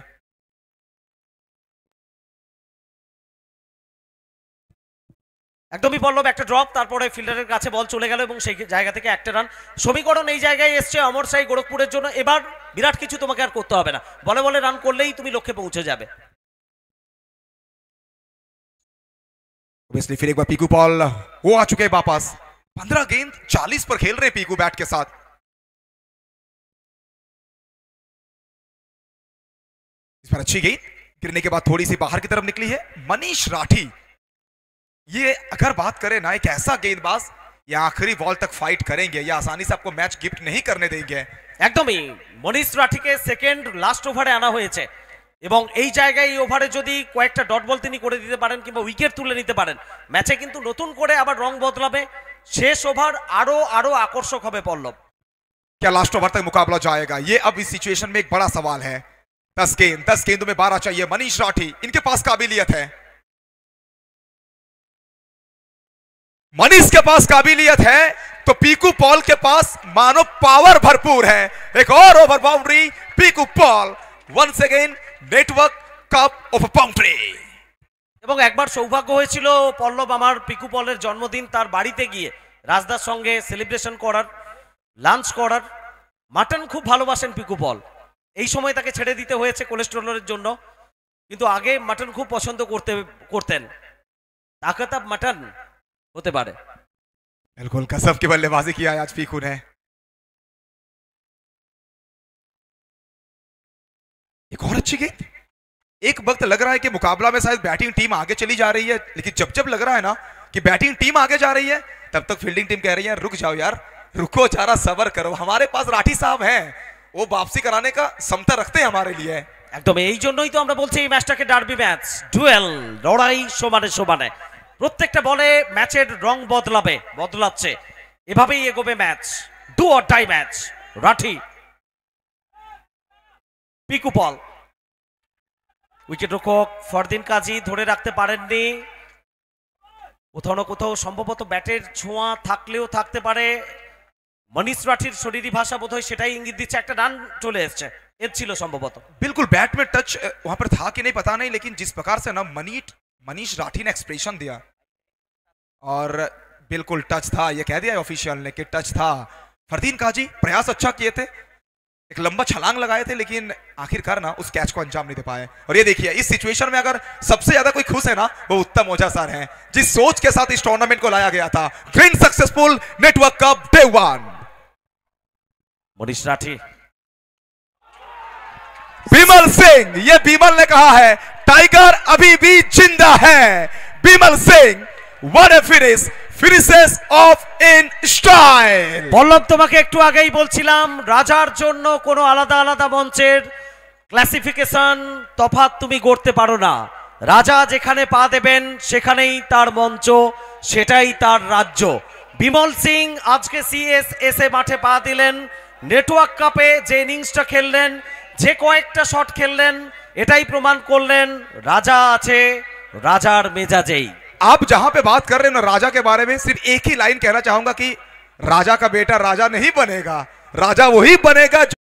একদমই পল্লব, একটা ড্রপ, তারপরে ফিল্ডারের কাছে বল চলে গেল এবং সেই জায়গা থেকে একটা রান। সমীকরণ এই জায়গায় এসছে অমর সাই গোরখপুরের জন্য। এবার বিরাট কিছু তোমাকে আর করতে হবে না, বলে বলে রান করলেই তুমি লক্ষ্যে পৌঁছে যাবে।
ऑब्वियसली फिर एक बार पीकू पॉल वो आ चुके हैं वापस। 15 गेंद 40 पर खेल रहे हैं पीकू बैट के साथ। इस बार अच्छी गेंद गिरने के बाद थोड़ी सी बाहर की तरफ निकली है। मनीष राठी, ये अगर बात करें ना, एक ऐसा गेंदबाज, ये आखिरी बॉल तक फाइट करेंगे, ये आसानी से आपको मैच गिफ्ट नहीं करने देंगे।
একদমই মনীষ রাঠিকে সেকেন্ড লাস্ট ওভারে আনা হয়েছে এবং এই জায়গায় এই ওভারে যদি কয়েকটা ডট বল তিনি করে দিতে পারেন কিংবা উইকেট তুলে নিতে পারেন, ম্যাচে কিন্তু নতুন করে আবার রং বদলাবে, শেষ ওভার আরো আরো আকর্ষক হবে পল্লব।
क्या लास्ट ओवर तक मुकाबला जाएगा, ये अब इस सिचुएशन में एक बड़ा सवाल है। 10 गेंदों में 12 चाहिए। मनीष राठी, इनके पास काबिलियत है, मनीष के पास काबिलियत है, तो पीकू पॉल के पास मानो पावर भरपूर है। एक और over boundary, Piku Paul once again network cup of boundary.
এবং একবার সৌভাগ্য হয়েছিল পল্লব আমার পিকু পলের জন্মদিন তার বাড়িতে গিয়ে রাজদার সঙ্গে সেলিব্রেশন করার, লাঞ্চ করার। মাটন খুব ভালোবাসেন পিকু পল, এই সময় তাকে ছেড়ে দিতে হয়েছে কোলেস্টেরলের জন্য, কিন্তু আগে মাটন খুব পছন্দ করতেন। তাকতাব মাটন হতে পারে।
बिल्कुल कसब की बल्लेबाजी किया है आज पीकू ने। एक और अच्छी गेंद। एक वक्त लग रहा है कि मुकाबला में शायद बैटिंग टीम आगे चली जा रही है, लेकिन जब लग रहा है ना कि बैटिंग टीम आगे जा रही है, तब तक फील्डिंग टीम कह रही है रुक जाओ यार, रुको जरा, सब्र करो, हमारे पास राठी साहब हैं, वो वापसी कराने का क्षमता रखते हैं हमारे लिए।
একদম এই জন্যই তো আমরা বলছি এই ম্যাচটাকে ডার্বি ম্যাচ, ডুয়েল, লড়াই সমানে সমানে। প্রত্যেকটা বলে ম্যাচের রং বদলাচ্ছে, এভাবেই এগোবে match, do or die match. Rathi, Piku Paul, wicket রক্ষক ফরদিন কাজী ধরে রাখতে পারেননি, কোথাও না কোথাও সম্ভবত ব্যাটের ছোঁয়া থাকলেও থাকতে পারে। মনীষ রাঠির শরীরী ভাষা বোধহয় সেটাই ইঙ্গিত দিচ্ছে, একটা রান চলে এসছে, এর ছিল সম্ভবত।
बिल्कुल बैट में टच वहां पर था कि नहीं पता नहीं, लेकिन जिस प्रकार से ना मनीष राठी ने एक्सप्रेशन दिया और बिल्कुल टच था, ये कह दिया ऑफिशियल ने कि टच था। फरदीन काजी प्रयास अच्छा किए थे, एक लंबा छलांग लगाए थे, लेकिन आखिरकार ना उस कैच को अंजाम नहीं दे पाए। और ये देखिए इस सिचुएशन में अगर सबसे ज्यादा कोई खुश है ना वो उत्तम ओझा सर हैं, जिस सोच के साथ इस टूर्नामेंट को लाया गया था। Green successful network cup day 1।
Manish Rathi,
Bimal Singh, ये बिमल ने कहा है टाइगर अभी भी जिंदा है। Bimal Singh, what a finish, finishes off in style।
পল্লব তোমাকে একটু আগেই বলছিলাম রাজার জন্য কোনো আলাদা আলাদা মঞ্চের ক্লাসিফিকেশন তফাৎ তুমি করতে পারো না। রাজা যেখানে পা দেবেন সেখানেই তার মঞ্চ, সেটাই তার রাজ্য। বিমল সিং আজকে সিএসএস এ মাঠে পা দিলেন, নেটওয়ার্ক কাপে যে ইনিংসটা খেললেন, যে কয়েকটা শট খেললেন, এটাই প্রমাণ করলেন রাজা আছে রাজার মেজাজেই।
आप जहां पे बात कर रहे हैं ना राजा के बारे में, सिर्फ एक ही लाइन कहना चाहूंगा कि राजा का बेटा राजा नहीं बनेगा, राजा वही बनेगा जो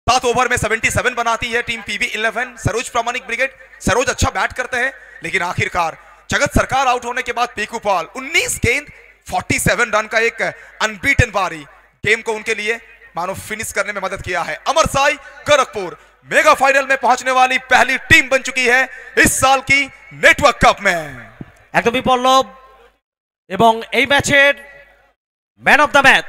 सात ओवर में 77 बनाती है टीम पीबी 11 सरोज प्रामाणिक ब्रिगेड। सरोज अच्छा बैट करते हैं, लेकिन आखिरकार जगत सरकार आउट होने के बाद पीकू पॉल 19 गेंद 47 रन का एक अनबीटन पारी गेम को उनके लिए मानो फिनिश करने में मदद किया है। अमर साई गोरखपुर मेगा फाइनल में पहुंचने वाली पहली टीम बन चुकी है इस साल की नेटवर्क कप में।
একদমই পল্লব, এবং এই ম্যাচের ম্যান অফ দ্য ম্যাচ